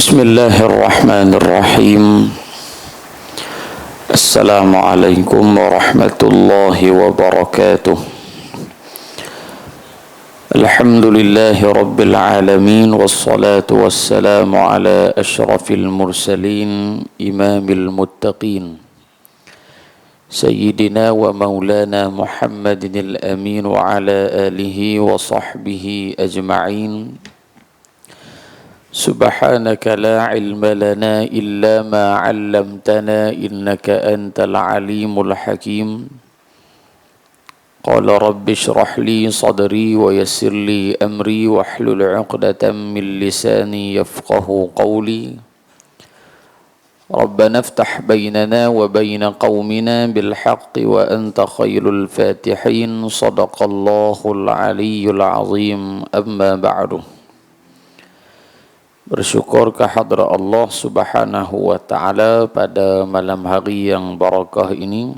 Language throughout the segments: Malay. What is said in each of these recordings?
بسم الله الرحمن الرحيم. السلام عليكم ورحمة الله وبركاته. الحمد لله رب العالمين، والصلاة والسلام على أشرف المرسلين إمام المتقين سيدنا ومولانا محمد الأمين وعلى آله وصحبه أجمعين. سبحانك لا علم لنا إلا ما علمتنا إنك أنت العليم الحكيم. قال رب اشرح لي صدري ويسر لي أمري واحلل عقدة من لساني يفقه قولي. ربنا افتح بيننا وبين قومنا بالحق وأنت خير الفاتحين. صدق الله العلي العظيم. أما بعد. Bersyukur kehadrat Allah Subhanahu wa taala pada malam hari yang barakah ini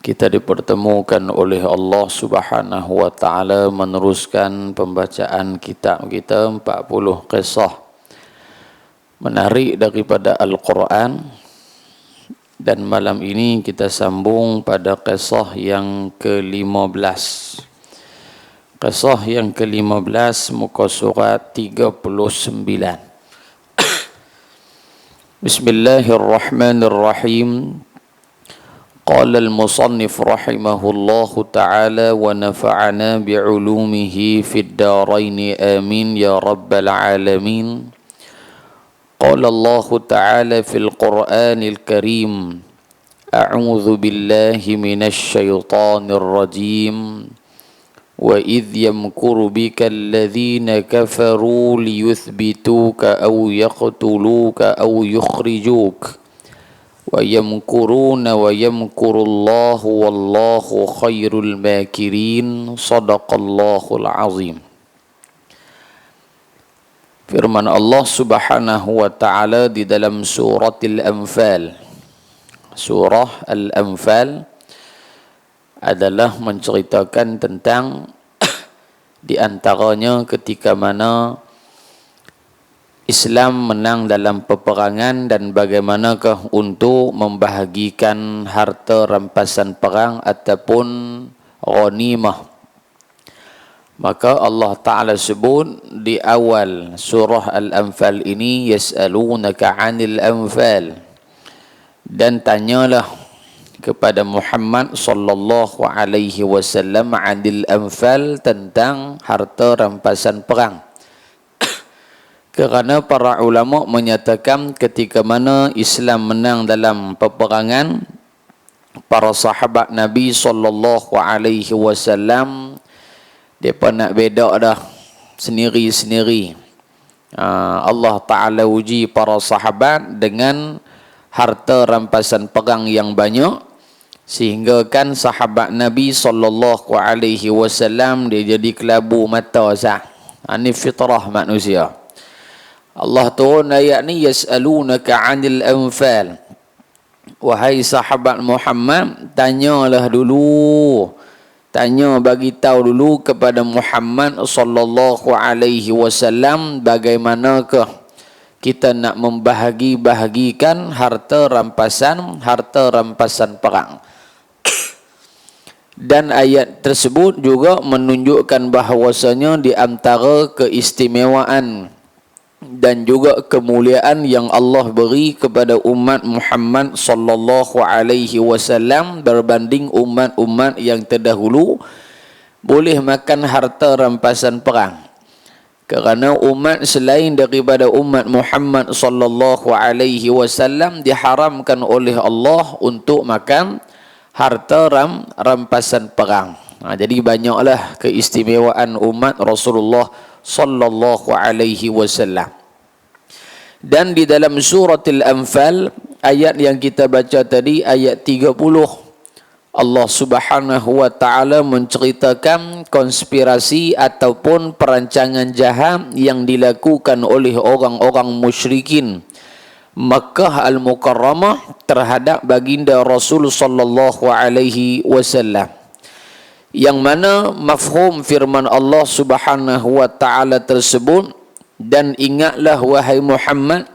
kita dipertemukan oleh Allah Subhanahu wa taala meneruskan pembacaan kitab kita 40 kisah menarik daripada Al-Quran, dan malam ini kita sambung pada kisah yang ke-15. Kisah yang ke-15 muka surat 39. Bismillahirrahmanirrahim. Qala al-musannif rahimahullahu ta'ala wa nafa'ana bi'ulumihi fid darain amin ya rabbal alamin. Qala Allah ta'ala fil Qur'anil Karim. A'udzu billahi minasy syaithanir rajim. وَإِذْ يَمْكُرُ بِكَ الَّذِينَ كَفَرُوا لِيُثْبِتُوكَ أَوْ يَقْتُلُوكَ أَوْ يُخْرِجُوكَ وَيَمْكُرُونَ وَيَمْكُرُ اللَّهُ وَاللَّهُ خَيْرُ الْمَاكِرِينَ. صدق الله العظيم. Firman Allah Subhanahu wa taala di dalam surah Al-Anfal. Surah Al-Anfal adalah menceritakan tentang di antaranya ketika mana Islam menang dalam peperangan dan bagaimanakah untuk membahagikan harta rampasan perang ataupun ghanimah. Maka Allah Ta'ala sebut di awal surah Al-Anfal ini, yas'alunaka 'anil anfal, dan tanyalah kepada Muhammad sallallahu alaihi wasallam 'anil anfal, tentang harta rampasan perang. Kerana para ulama menyatakan ketika mana Islam menang dalam peperangan, para sahabat Nabi sallallahu alaihi wasallam depa nak beda dah sendiri-sendiri. Allah Ta'ala uji para sahabat dengan harta rampasan perang yang banyak, sehingga kan sahabat Nabi sallallahu alaihi wasallam dia jadi kelabu mata sah. Ini fitrah manusia. Allah turun ayat ni, yas'alunaka 'anil anfal. Wahai sahabat Muhammad, tanyalah dulu, tanya bagi tahu dulu kepada Muhammad sallallahu alaihi wasallam bagaimanakah kita nak membahagi-bahagikan harta rampasan perang. Dan ayat tersebut juga menunjukkan bahawasanya di antara keistimewaan dan juga kemuliaan yang Allah beri kepada umat Muhammad sallallahu alaihi wasallam berbanding umat-umat yang terdahulu, boleh makan harta rampasan perang. Kerana umat selain daripada umat Muhammad sallallahu alaihi wasallam diharamkan oleh Allah untuk makan harta rampasan perang. Jadi banyaklah keistimewaan umat Rasulullah sallallahu alaihi wasallam. Dan di dalam surah Al-Anfal, ayat yang kita baca tadi, ayat 30, Allah Subhanahu wa taala menceritakan konspirasi ataupun perancangan jahat yang dilakukan oleh orang-orang musyrikin Makkah Al-Mukarramah terhadap baginda Rasul sallallahu alaihi wasallam, yang mana mafhum firman Allah Subhanahu wa taala tersebut Dan ingatlah wahai Muhammad,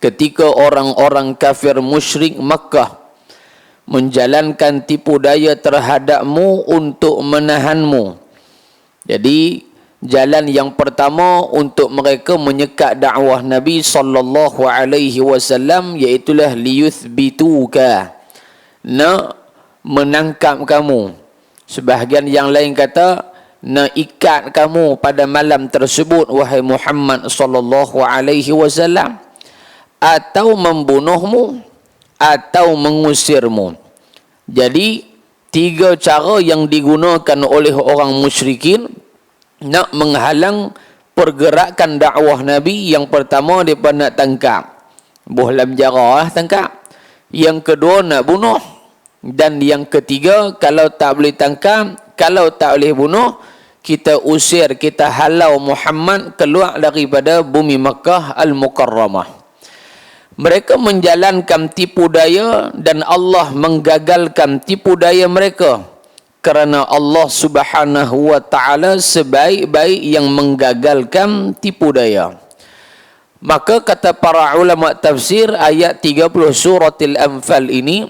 ketika orang-orang kafir musyrik Makkah menjalankan tipu daya terhadapmu untuk menahanmu. Jadi jalan yang pertama untuk mereka menyekat dakwah Nabi sallallahu alaihi wasallam iaitulah liyuthbituka, nak menangkap kamu. Sebahagian yang lain kata nak ikat kamu pada malam tersebut wahai Muhammad sallallahu alaihi wasallam, atau membunuhmu atau mengusirmu. Jadi tiga cara yang digunakan oleh orang musyrikin nak menghalang pergerakan dakwah Nabi. Yang pertama mereka nak tangkap, bohlam jara tangkap. Yang kedua nak bunuh. Dan yang ketiga, kalau tak boleh tangkap, kalau tak boleh bunuh, kita usir, kita halau Muhammad keluar daripada bumi Makkah Al-Mukarramah. Mereka menjalankan tipu daya dan Allah menggagalkan tipu daya mereka. Kerana Allah Subhanahu wa ta'ala sebaik-baik yang menggagalkan tipu daya. Maka kata para ulama tafsir, ayat 30 surah Al-Anfal ini,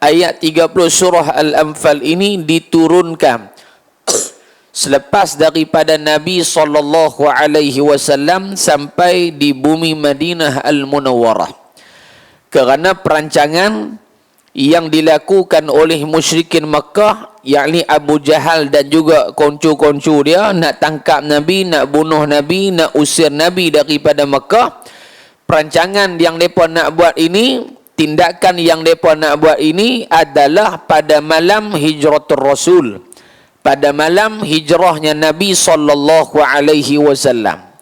ayat 30 surah Al-Anfal ini diturunkan selepas daripada Nabi SAW sampai di bumi Madinah Al-Munawwarah. Kerana perancangan yang dilakukan oleh musyrikin Makkah, yakni Abu Jahal dan juga koncu-koncu dia, nak tangkap Nabi, nak bunuh Nabi, nak usir Nabi daripada Makkah. Perancangan yang mereka nak buat ini, tindakan yang mereka nak buat ini adalah pada malam hijratul Rasul, pada malam hijrahnya Nabi SAW.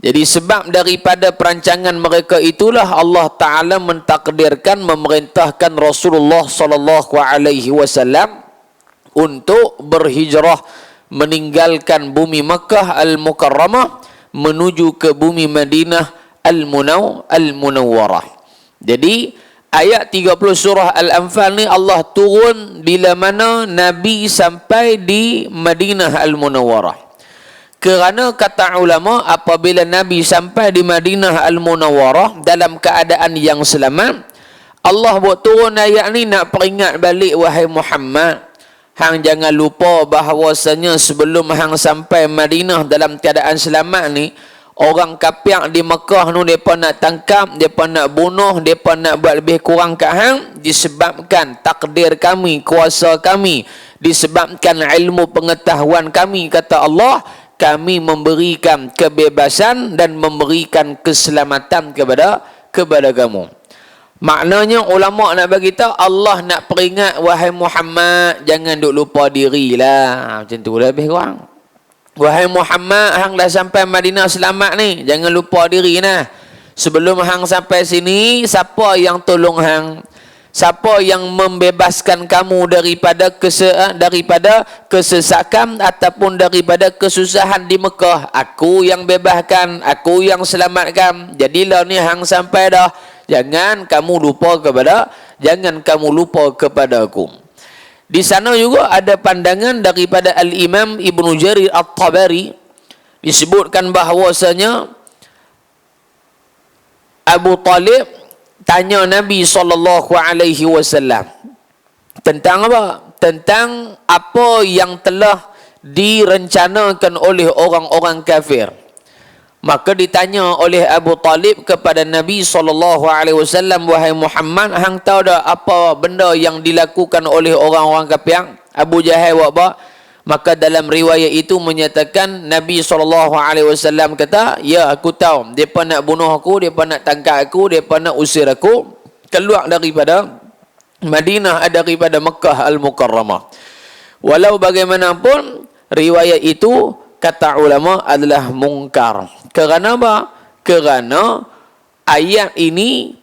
Jadi sebab daripada perancangan mereka itulah Allah Ta'ala mentakdirkan, memerintahkan Rasulullah SAW untuk berhijrah meninggalkan bumi Makkah Al-Mukarramah menuju ke bumi Madinah Al-Munawwarah. Jadi ayat 30 surah Al-Anfal ni Allah turun bila mana Nabi sampai di Madinah Al-Munawwarah. Kerana kata ulama, apabila Nabi sampai di Madinah Al-Munawwarah dalam keadaan yang selamat, Allah buat turun ayat ni nak peringat balik wahai Muhammad, hang jangan lupa bahawasanya sebelum hang sampai Madinah dalam keadaan selamat ni, orang kafir di Mekah ni depa nak tangkap, depa nak bunuh, depa nak buat lebih kurang kat hang, disebabkan takdir kami, kuasa kami, disebabkan ilmu pengetahuan kami, kata Allah, kami memberikan kebebasan dan memberikan keselamatan kepada kamu. Maknanya ulama nak bagi tahu, Allah nak peringat wahai Muhammad, jangan duk lupa dirilah. Macam tu lah lebih kurang. Wahai Muhammad, hang dah sampai Madinah selamat ni, jangan lupa diri nah. Sebelum hang sampai sini, siapa yang tolong hang? Siapa yang membebaskan kamu daripada kesesakan ataupun daripada kesusahan di Mekah? Aku yang bebaskan, aku yang selamatkan. Jadilah ni hang sampai dah. Jangan kamu lupa kepada aku. Di sana juga ada pandangan daripada Al-Imam Ibnu Jarir At-Tabari, disebutkan bahawasanya Abu Talib tanya Nabi SAW tentang apa? Tentang apa yang telah direncanakan oleh orang-orang kafir. Maka ditanya oleh Abu Talib kepada Nabi SAW, wahai Muhammad, hang tahu dah apa benda yang dilakukan oleh orang-orang kafir? Abu Jahal buat apa? Maka dalam riwayat itu menyatakan Nabi SAW kata, ya aku tahu, mereka nak bunuh aku, mereka nak tangkap aku, mereka nak usir aku keluar daripada Madinah, daripada Makkah Al-Mukarramah. Walau bagaimanapun riwayat itu kata ulama adalah mungkar. Kerana apa? Kerana ayat ini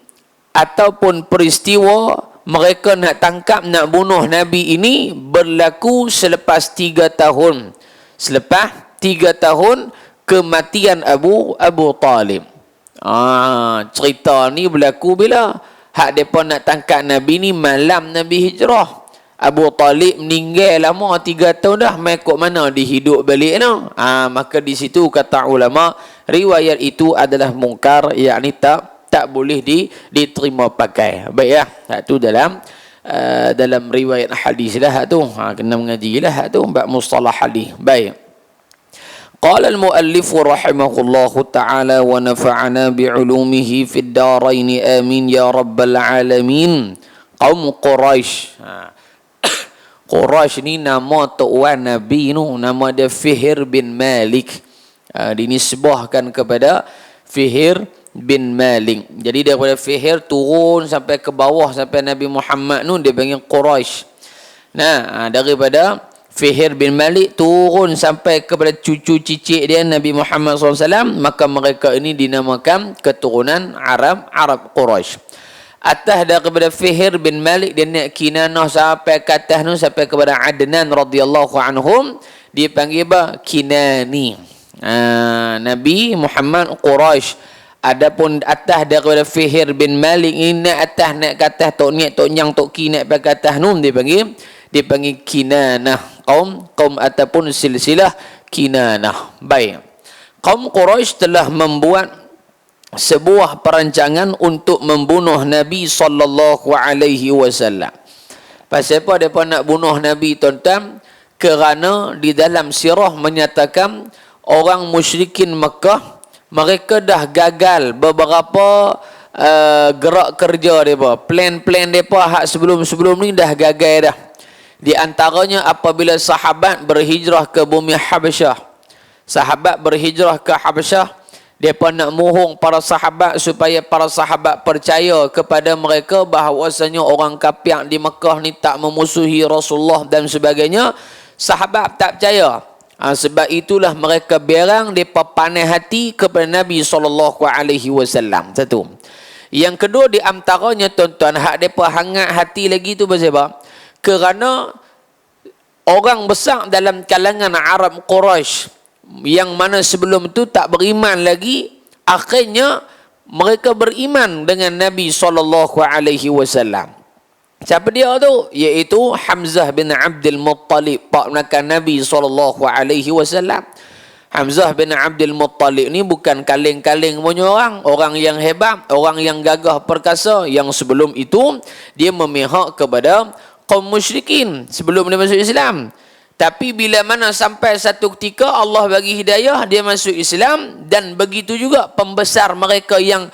ataupun peristiwa mereka nak tangkap, nak bunuh Nabi ini berlaku selepas 3 tahun. Selepas 3 tahun kematian Abu Talib. Cerita ni berlaku bila? Hak mereka nak tangkap Nabi ni malam Nabi hijrah. Abu Talib meninggal lama 3 tahun dah, mai kok mana dihidup balik no. Maka di situ kata ulama riwayat itu adalah mungkar, yakni tak boleh diterima pakai. Baik ya. Itu dalam riwayat hadis lah tu. Kena mengaji lah tu bab mustalah hadis. Baik. Qala al-muallif rahimahullahu ta'ala wa nafa'ana bi'ulumihi fid darain amin ya rabbal alamin. Qaum Quraisy. Quraisy ni nama tuan Nabi nu, nama dia Fihr bin Malik. Dinisbahkan kepada Fihr bin Malik. Jadi daripada Fihr turun sampai ke bawah sampai Nabi Muhammad nu dia panggil Quraisy. Nah, daripada Fihr bin Malik turun sampai kepada cucu cicit dia Nabi Muhammad SAW, maka mereka ini dinamakan keturunan Arab Quraisy. Atas daripada Fihr bin Malik dia naik Kinanah sampai ke atas tu sampai kepada Adnan radhiyallahu anhum, dia panggil apa? Kinani. Nabi Muhammad Quraisy. Adapun atas daripada Fihr bin Malik ini naik atas, naik ke atas tok niat tok nyang tok ki naik ke atas tu dia panggil Kinanah. Kaum ataupun silsilah Kinanah. Baik. Kaum Quraisy telah membuat sebuah perancangan untuk membunuh Nabi sallallahu alaihi wasallam. Pasal apa depa nak bunuh Nabi, tuan-tuan? Kerana di dalam sirah menyatakan orang musyrikin Mekah mereka dah gagal beberapa gerak kerja depa. Plan-plan depa hak sebelum-sebelum ni dah gagal dah. Di antaranya apabila sahabat berhijrah ke bumi Habasyah. Sahabat berhijrah ke Habasyah, mereka nak mohong para sahabat supaya para sahabat percaya kepada mereka bahawasanya orang kafir di Mekah ni tak memusuhi Rasulullah dan sebagainya. Sahabat tak percaya. Sebab itulah mereka berang, mereka panas hati kepada Nabi SAW. Satu. Yang kedua di antaranya, tuan-tuan, hak mereka hangat hati lagi tu pasal apa? Kerana orang besar dalam kalangan Arab Quraisy yang mana sebelum itu tak beriman lagi, akhirnya mereka beriman dengan Nabi SAW. Siapa dia tu? Iaitu Hamzah bin Abdul Muttalib, pak menakan Nabi SAW. Hamzah bin Abdul Muttalib ni bukan kaleng-kaleng punya orang yang hebat, orang yang gagah perkasa, yang sebelum itu dia memihak kepada kaum musyrikin sebelum dia masuk Islam. Tapi bila mana sampai satu ketika Allah bagi hidayah, dia masuk Islam, dan begitu juga pembesar mereka yang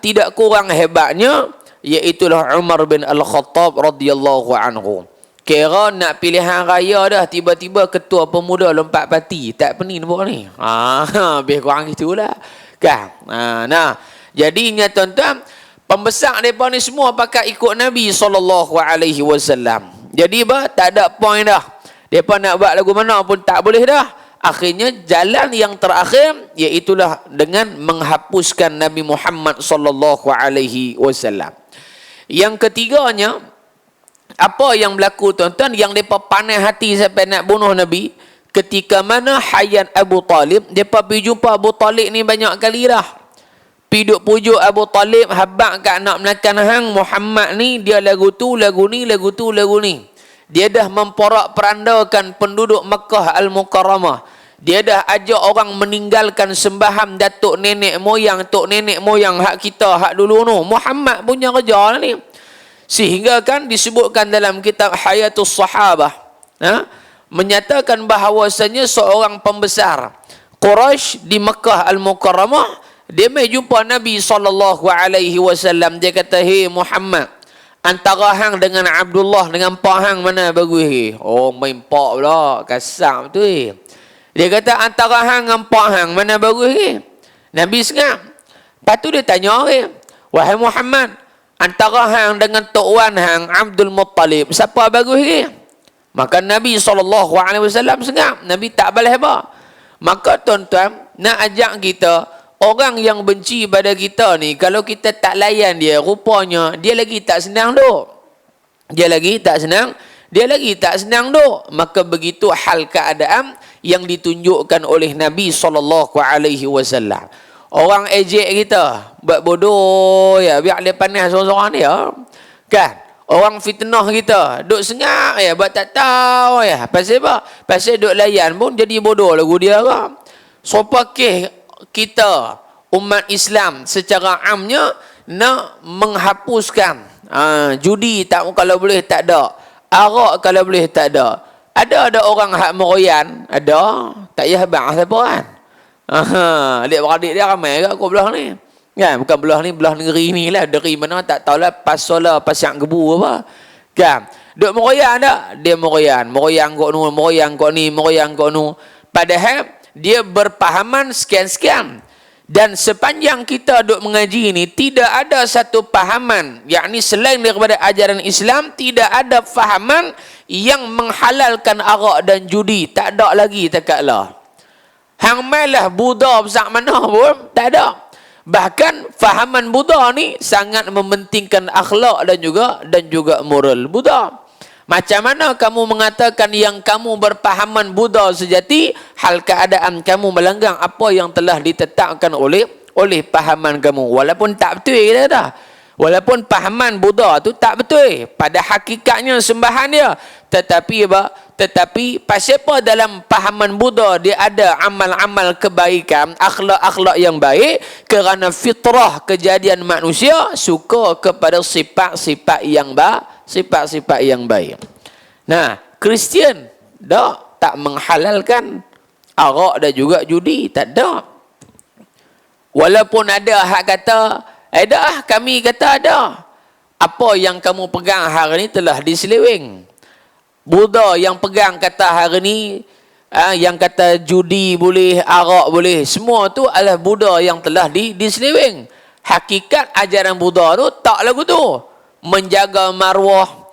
tidak kurang hebatnya, iaitulah Umar bin Al-Khattab radhiyallahu anhu. Kira nak pilihan raya dah, tiba-tiba ketua pemuda lompat parti. Tak pening buat ni. Lebih kurang gitulah. Kan? Jadinya tuan-tuan, pembesar mereka ni semua pakai ikut Nabi SAW. Jadi tak ada point dah. Mereka nak buat lagu mana pun tak boleh dah. Akhirnya jalan yang terakhir iaitulah dengan menghapuskan Nabi Muhammad SAW. Yang ketiganya, apa yang berlaku, tuan-tuan, yang mereka panas hati sampai nak bunuh Nabi, ketika mana hayat Abu Talib, mereka pergi jumpa Abu Talib ni banyak kali dah. Piduk pujuk Abu Talib, habak kat nak menakan hang Muhammad ni, dia lagu tu, lagu ni, lagu tu, lagu ni. Dia dah memporak-perandakan penduduk Makkah Al-Mukarramah. Dia dah ajak orang meninggalkan sembahan datuk nenek moyang, tok nenek moyang hak kita, hak dulu tu. Muhammad punya kerja lah ni. Sehingga kan disebutkan dalam kitab Hayatus Sahabah, menyatakan bahawasanya seorang pembesar Quraisy di Makkah Al-Mukarramah, dia mai jumpa Nabi SAW. Dia kata, "Hei Muhammad, antara hang dengan Abdullah dengan pak hang mana bagus?" Oh, main pak pula, kasar betul. Dia kata, "Antara hang dengan pak hang mana bagus?" Nabi sengap. Lepas tu dia tanya, "Wahai Muhammad, antara hang dengan tok wan hang Abdul Muttalib, siapa bagus ke?" Maka Nabi SAW sengap. Nabi tak balas apa. Maka tuan-tuan, nak ajak kita, orang yang benci pada kita ni, kalau kita tak layan dia, rupanya dia lagi tak senang duk. Dia lagi tak senang duk. Maka begitu hal keadaan yang ditunjukkan oleh Nabi SAW. Orang ejek kita, buat bodoh ya, biar dia panas seorang-seorang dia. Kan? Orang fitnah kita, duk sengak ya, buat tak tahu ya. Pasal apa? Pasal duk layan pun jadi bodoh lagu dia kan. So pakih kita umat Islam secara amnya nak menghapuskan judi tak, kalau boleh tak ada. Arak kalau boleh tak ada. Ada orang hak meroyan, ada, tak payah bang siapa kan. Adik-beradik dia ramai kat aku belah ni. Kan, bukan belah ni, belah negeri ni lah. Dari mana tak tahulah, pasola, pasang gebu apa. Kan, duk meroyan tak? Dia meroyan kok nu, meroyan kok ni, meroyan kok nu. Padahal dia berpahaman sekian-sekian. Dan sepanjang kita duk mengaji ni, tidak ada satu pahaman, yakni selain daripada ajaran Islam, tidak ada fahaman yang menghalalkan arak dan judi. Tak ada lagi takatlah. Hang malah Buddha besar mana pun, tak ada. Bahkan fahaman Buddha ni sangat mementingkan akhlak dan juga moral Buddha. Macam mana kamu mengatakan yang kamu berpahaman Buddha sejati, hal keadaan kamu melanggar apa yang telah ditetapkan oleh pahaman kamu. Walaupun tak betul kita dah. Walaupun pahaman Buddha tu tak betul pada hakikatnya sembahan dia, tetapi apa? Tetapi pasal apa dalam pahaman Buddha dia ada amal-amal kebaikan, akhlak-akhlak yang baik, kerana fitrah kejadian manusia suka kepada sifat-sifat yang baik. Nah, Kristian tak menghalalkan arak dan juga judi, tak ada. Walaupun ada hak kata kami kata ada. Apa yang kamu pegang hari ni telah diseleweng. Buddha yang pegang kata hari ni, yang kata judi boleh, arak boleh, semua tu adalah Buddha yang telah diseleweng. Hakikat ajaran Buddha tu tak lagu tu. Menjaga maruah,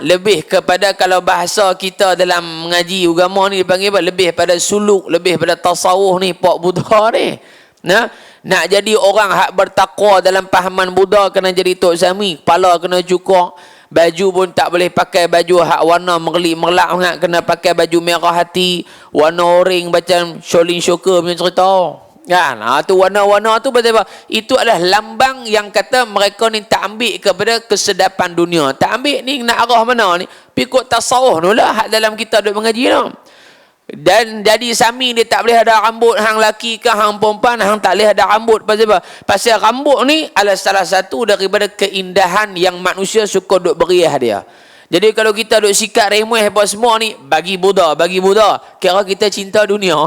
lebih kepada, kalau bahasa kita dalam mengaji agama ni dipanggil apa? Lebih pada suluk, lebih pada tasawuf ni, Pak Buddha ni. Nak jadi orang hak bertakwa dalam pahaman Buddha, kena jadi Tok Sami, kepala kena cukur, baju pun tak boleh pakai baju hak warna merlak-merlak, kena pakai baju merah hati, warna oring macam Shaolin Shoker punya cerita. Kan? Tu warna-warna tu betul apa? Itu adalah lambang yang kata mereka ni tak ambil kepada kesedapan dunia. Tak ambil ni nak arah mana ni? Pikut tasawuf tu lah hak dalam kita duk mengaji tu. Dan jadi Sami dia tak boleh ada rambut, hang laki ke hang perempuan, hang tak boleh ada rambut. Pasal apa? Pasal rambut ni adalah salah satu daripada keindahan yang manusia suka duk beriah dia. Jadi kalau kita duk sikat remeh apa semua ni, bagi Buddha, kira kita cinta dunia.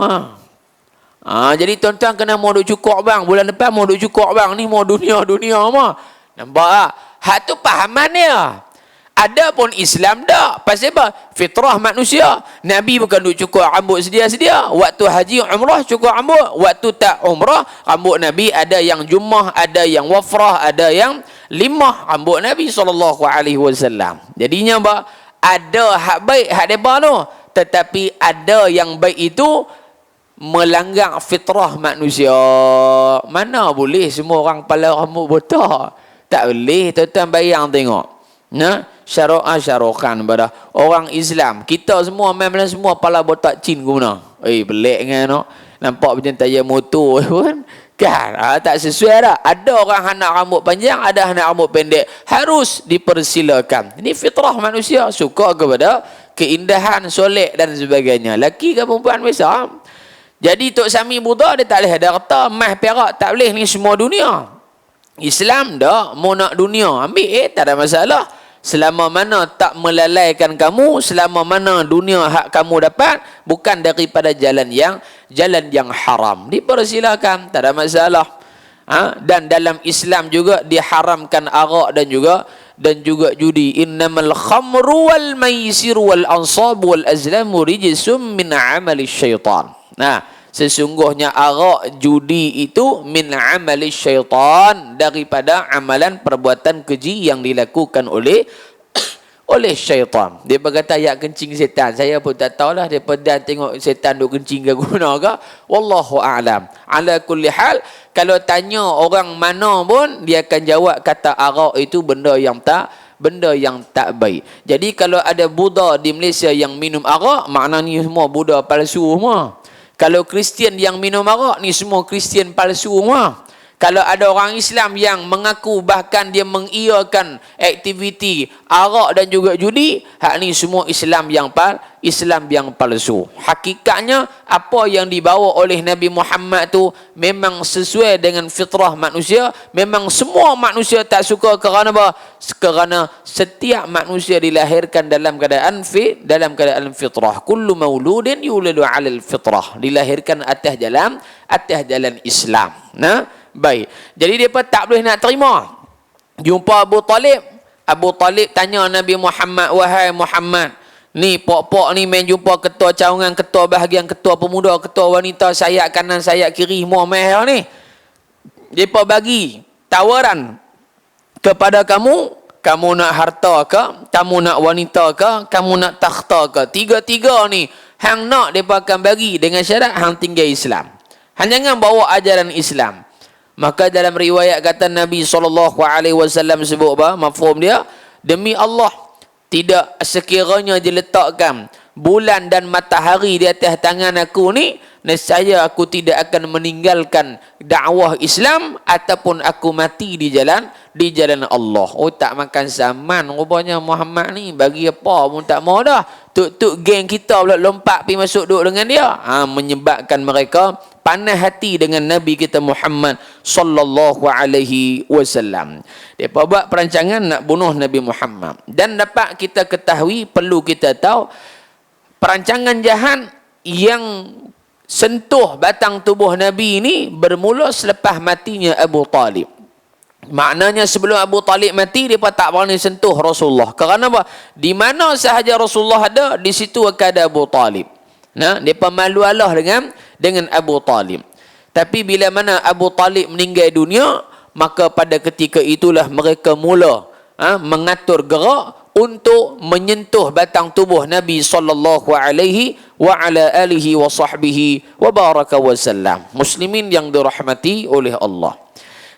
Jadi tuan-tuan kena mau duk cukur bang, bulan depan mau duk cukur bang, ni mau dunia mah. Nampak tak? Hak tu pahaman dia. Ada pun Islam tak. Pasal apa? Fitrah manusia. Nabi bukan duk cukur rambut sedia-sedia. Waktu haji umrah cukur rambut. Waktu tak umrah, rambut Nabi ada yang jumah, ada yang wafrah, ada yang limah rambut Nabi SAW. Jadinya apa? Ada hak baik, hak depa tu. Tetapi ada yang baik itu melanggar fitrah manusia. Mana boleh semua orang kepala rambut botak? Tak boleh. Tuan-tuan bayang tengok. Syarakan pada orang Islam. Kita semua memang semua kepala botak cin guna. Pelik kan no? Nampak macam tayar motor pun. Kan? Tak sesuai dah. Ada orang nak rambut panjang, ada nak rambut pendek. Harus dipersilakan. Ini fitrah manusia. Suka kepada keindahan, solek dan sebagainya. Laki ke perempuan biasa. Jadi Tok Sami Buddha dia tak boleh ada harta, emas, perak, tak boleh, ni semua dunia. Islam dah mau nak dunia, ambil tak ada masalah. Selama mana tak melalaikan kamu, selama mana dunia hak kamu dapat bukan daripada jalan yang haram, dipersilakan, tak ada masalah. Dan dalam Islam juga diharamkan arak dan juga judi. Innamal khamru wal maisir wal ansab wal azlamu rijsum min amali syaitan. Sesungguhnya arak, judi itu min amali syaitan, daripada amalan perbuatan keji yang dilakukan oleh syaitan. Dia berkata ayat kencing setan. Saya pun tak tahulah dia pedang tengok setan duk kencing ke guna ke. Wallahu a'lam. Ala kulli hal, kalau tanya orang mana pun dia akan jawab kata arak itu benda yang tak baik. Jadi kalau ada Buddha di Malaysia yang minum arak, maknanya semua Buddha palsu semua. Kalau Kristian yang minum arak, ni semua Kristian palsu semua. Kalau ada orang Islam yang mengaku bahkan dia mengiyakan aktiviti arak dan juga judi, hak ni semua Islam yang palsu. Hakikatnya apa yang dibawa oleh Nabi Muhammad tu memang sesuai dengan fitrah manusia. Memang semua manusia tak suka kerana apa? Kerana setiap manusia dilahirkan dalam keadaan fitrah. Kullu mauludin yuladu 'alal fitrah. Dilahirkan atas jalan Islam. Nah, baik. Jadi depa tak boleh nak terima. Jumpa Abu Talib. Abu Talib tanya Nabi Muhammad, "Wahai Muhammad, ni pok-pok ni main jumpa ketua cawangan, ketua bahagian, ketua pemuda, ketua wanita, sayap kanan, sayap kiri, semua meh ni. Depa bagi tawaran kepada kamu, kamu nak harta ke, kamu nak wanita ke, kamu nak takhta ke. Tiga-tiga ni hang nak depa akan bagi dengan syarat hang tinggal Islam. Hang jangan bawa ajaran Islam." Maka dalam riwayat kata Nabi SAW sebut apa? Mafhum dia, demi Allah, tidak sekiranya diletakkan bulan dan matahari di atas tangan aku ni, nescaya aku tidak akan meninggalkan dakwah Islam ataupun aku mati di jalan Allah. Oh, tak makan zaman rupanya Muhammad ni, bagi apa pun tak mau dah. Tuk-tuk geng kita pula lompat pergi masuk duduk dengan dia. Menyebabkan mereka panas hati dengan Nabi kita Muhammad sallallahu alaihi wasallam. Depa buat perancangan nak bunuh Nabi Muhammad. Dan dapat kita ketahui, perlu kita tahu, perancangan jahat yang sentuh batang tubuh Nabi ini bermula selepas matinya Abu Talib. Maknanya sebelum Abu Talib mati, mereka tak berani sentuh Rasulullah. Kerana apa? Di mana sahaja Rasulullah ada, di situ akan ada Abu Talib. Nah, mereka malu Allah dengan Abu Talib. Tapi bila mana Abu Talib meninggal dunia, maka pada ketika itulah mereka mula mengatur gerak untuk menyentuh batang tubuh Nabi sallallahu alaihi wa ala alihi wa sahbihi wa baraka wa sallam. Muslimin yang dirahmati oleh Allah.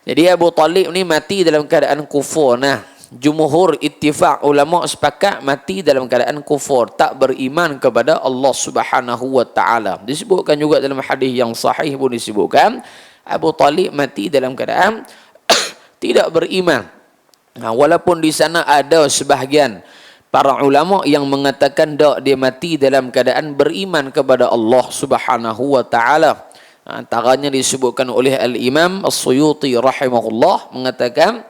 Jadi Abu Talib ni mati dalam keadaan kufur. Nah, jumhur ittifaq ulama sepakat mati dalam keadaan kufur, tak beriman kepada Allah Subhanahu wa taala. Disebutkan juga dalam hadis yang sahih pun disebutkan Abu Talib mati dalam keadaan tidak beriman. Walaupun di sana ada sebahagian para ulama yang mengatakan dak, dia mati dalam keadaan beriman kepada Allah Subhanahu wa taala. Antaranya disebutkan oleh Al-Imam As-Suyuti rahimahullah, mengatakan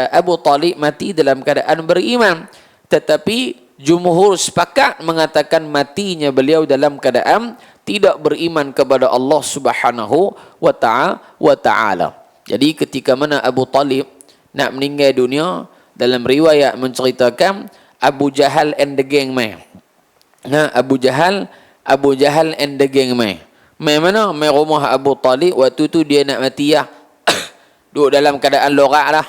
Abu Talib mati dalam keadaan beriman, tetapi jumhur sepakat mengatakan matinya beliau dalam keadaan tidak beriman kepada Allah Subhanahu wa taala. Jadi ketika mana Abu Talib nak meninggal dunia, dalam riwayat menceritakan Abu Jahal and the gang mai. Abu Jahal and the gang mai. Mai mana? Mai rumah Abu Talib. Waktu tu dia nak mati lah. Duduk dalam keadaan lorak lah.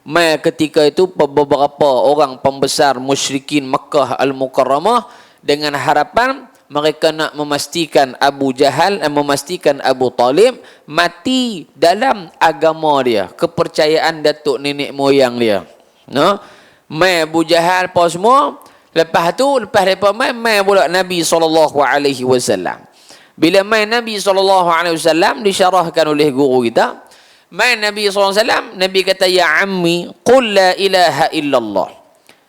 Mai ketika itu beberapa orang pembesar musyrikin Makkah Al-Mukarramah dengan harapan mereka nak memastikan Abu Jahal dan memastikan Abu Talib mati dalam agama dia, kepercayaan datuk nenek moyang dia. Mai Abu Jahal apa semua. Lepas mereka mai pula Nabi SAW. Bila main Nabi SAW disyarahkan oleh guru kita, main Nabi SAW, Nabi kata, "Ya ammi, qul la ilaha illallah."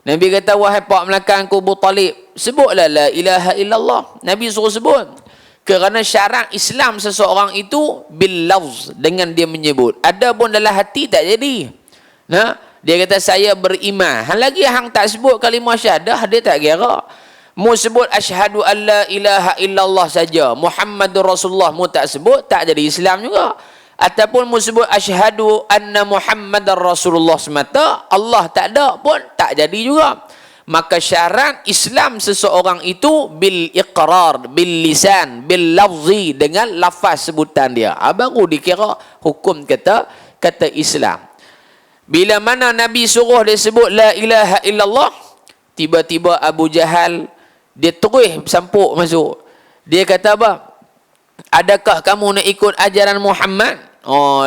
Nabi kata, "Wahai pak melakangku Abu Talib, sebutlah la ilaha illallah." Nabi suruh sebut. Kerana syarat Islam seseorang itu bil lafz, dengan dia menyebut. Adapun dalam hati tak jadi. Dia kata saya beriman. Lagi hang tak sebut kalimah syahadah, dia tak kira. Mu sebut asyhadu an la ilaha illallah saja, Muhammadur Rasulullah mu tak sebut, tak jadi Islam juga. Ataupun mu sebut asyhadu anna Muhammadar Rasulullah semata, Allah tak ada pun tak jadi juga. Maka syarat Islam seseorang itu bil iqrar, bil lisan, bil lafzi, dengan lafaz sebutan dia. Baru dikira hukum kata Islam. Bila mana Nabi suruh dia sebut la ilaha illallah, tiba-tiba Abu Jahal dia terus sampuk masuk. Dia kata apa? Adakah kamu nak ikut ajaran Muhammad?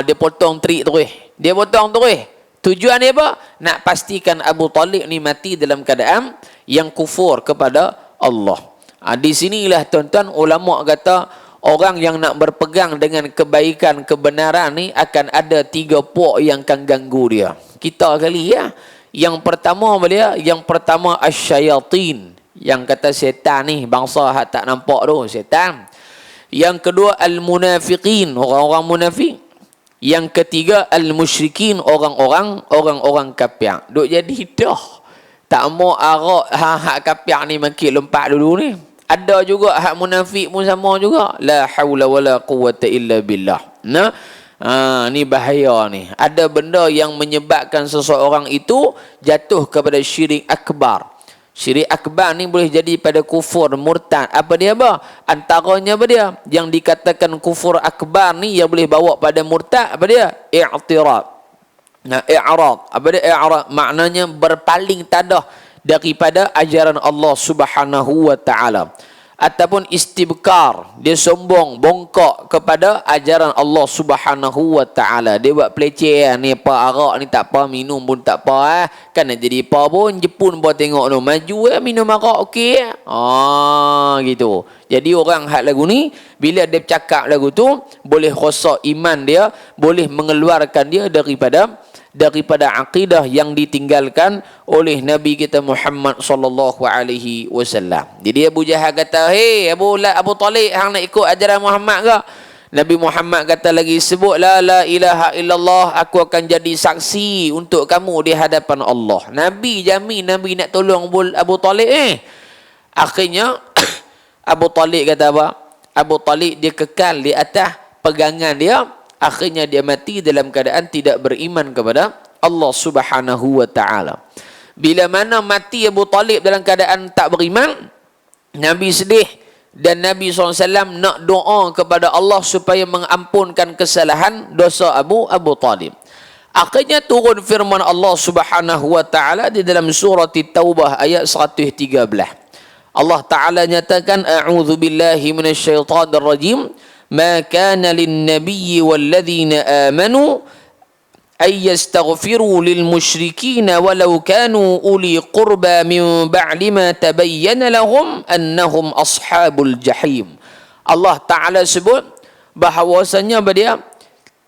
Dia potong trik terus. Dia potong terus. Tujuan dia apa? Nak pastikan Abu Talib ni mati dalam keadaan yang kufur kepada Allah. Di sinilah tuan-tuan ulama kata orang yang nak berpegang dengan kebaikan, kebenaran ni akan ada 3 puak yang akan ganggu dia. Kita kali ya. Yang pertama dia, yang pertama asyayatin. Yang kata setan ni, bangsa hak tak nampak tu, setan. Yang kedua al-munafiqin, orang-orang munafik. Yang ketiga al-musyrikin, orang-orang kafir. Duk jadi dah. Tak mau arak hak kafir ni makin lompat dulu ni. Ada juga hak munafik pun sama juga. La haula wala quwata illa billah. Nah, ni bahaya ni. Ada benda yang menyebabkan seseorang itu jatuh kepada syirik akbar. Syirik akbar ni boleh jadi pada kufur, murtad. Apa dia apa? Antaranya apa dia? Yang dikatakan kufur akbar ni yang boleh bawa pada murtad, apa dia? I'tirad. Nah, i'rad. Apa dia i'rad? Maknanya berpaling tadah daripada ajaran Allah Subhanahu wa taala. Ataupun istibkar, dia sombong, bongkok kepada ajaran Allah Subhanahu wa taala. Dia buat peleceh ni, apa arak ni tak apa, minum pun tak apa kan nak jadi apa pun, Jepun pun tengok tu maju minum arak okey gitu. Jadi orang hak lagu ni bila dia bercakap lagu tu boleh rosak iman dia, boleh mengeluarkan dia daripada akidah yang ditinggalkan oleh Nabi kita Muhammad sallallahu alaihi wasallam. Jadi Abu Jahal kata, "Hei Abu Talib, hang nak ikut ajaran Muhammad ke?" Nabi Muhammad kata lagi, "Sebut la ilaha illallah, aku akan jadi saksi untuk kamu di hadapan Allah." Nabi jamin Nabi nak tolong Abu Talib Akhirnya Abu Talib kata apa? Abu Talib dia kekal di atas pegangan dia. Akhirnya dia mati dalam keadaan tidak beriman kepada Allah Subhanahu wa taala. Bila mana mati Abu Talib dalam keadaan tak beriman, Nabi sedih dan Nabi SAW nak doa kepada Allah supaya mengampunkan kesalahan dosa Abu Talib. Akhirnya turun firman Allah Subhanahu wa taala di dalam surah Taubah ayat 113. Allah Taala nyatakan, "A'udzu billahi minasyaitonir rajim. Ma kana lin-nabiyyi wal-ladzina amanu ay yastaghfiru lil-musyrikeen walau kanu uli qurba min ba'di ma tabayyana lahum annahum ashabul jahim." Allah Taala sebut bahawasanya dia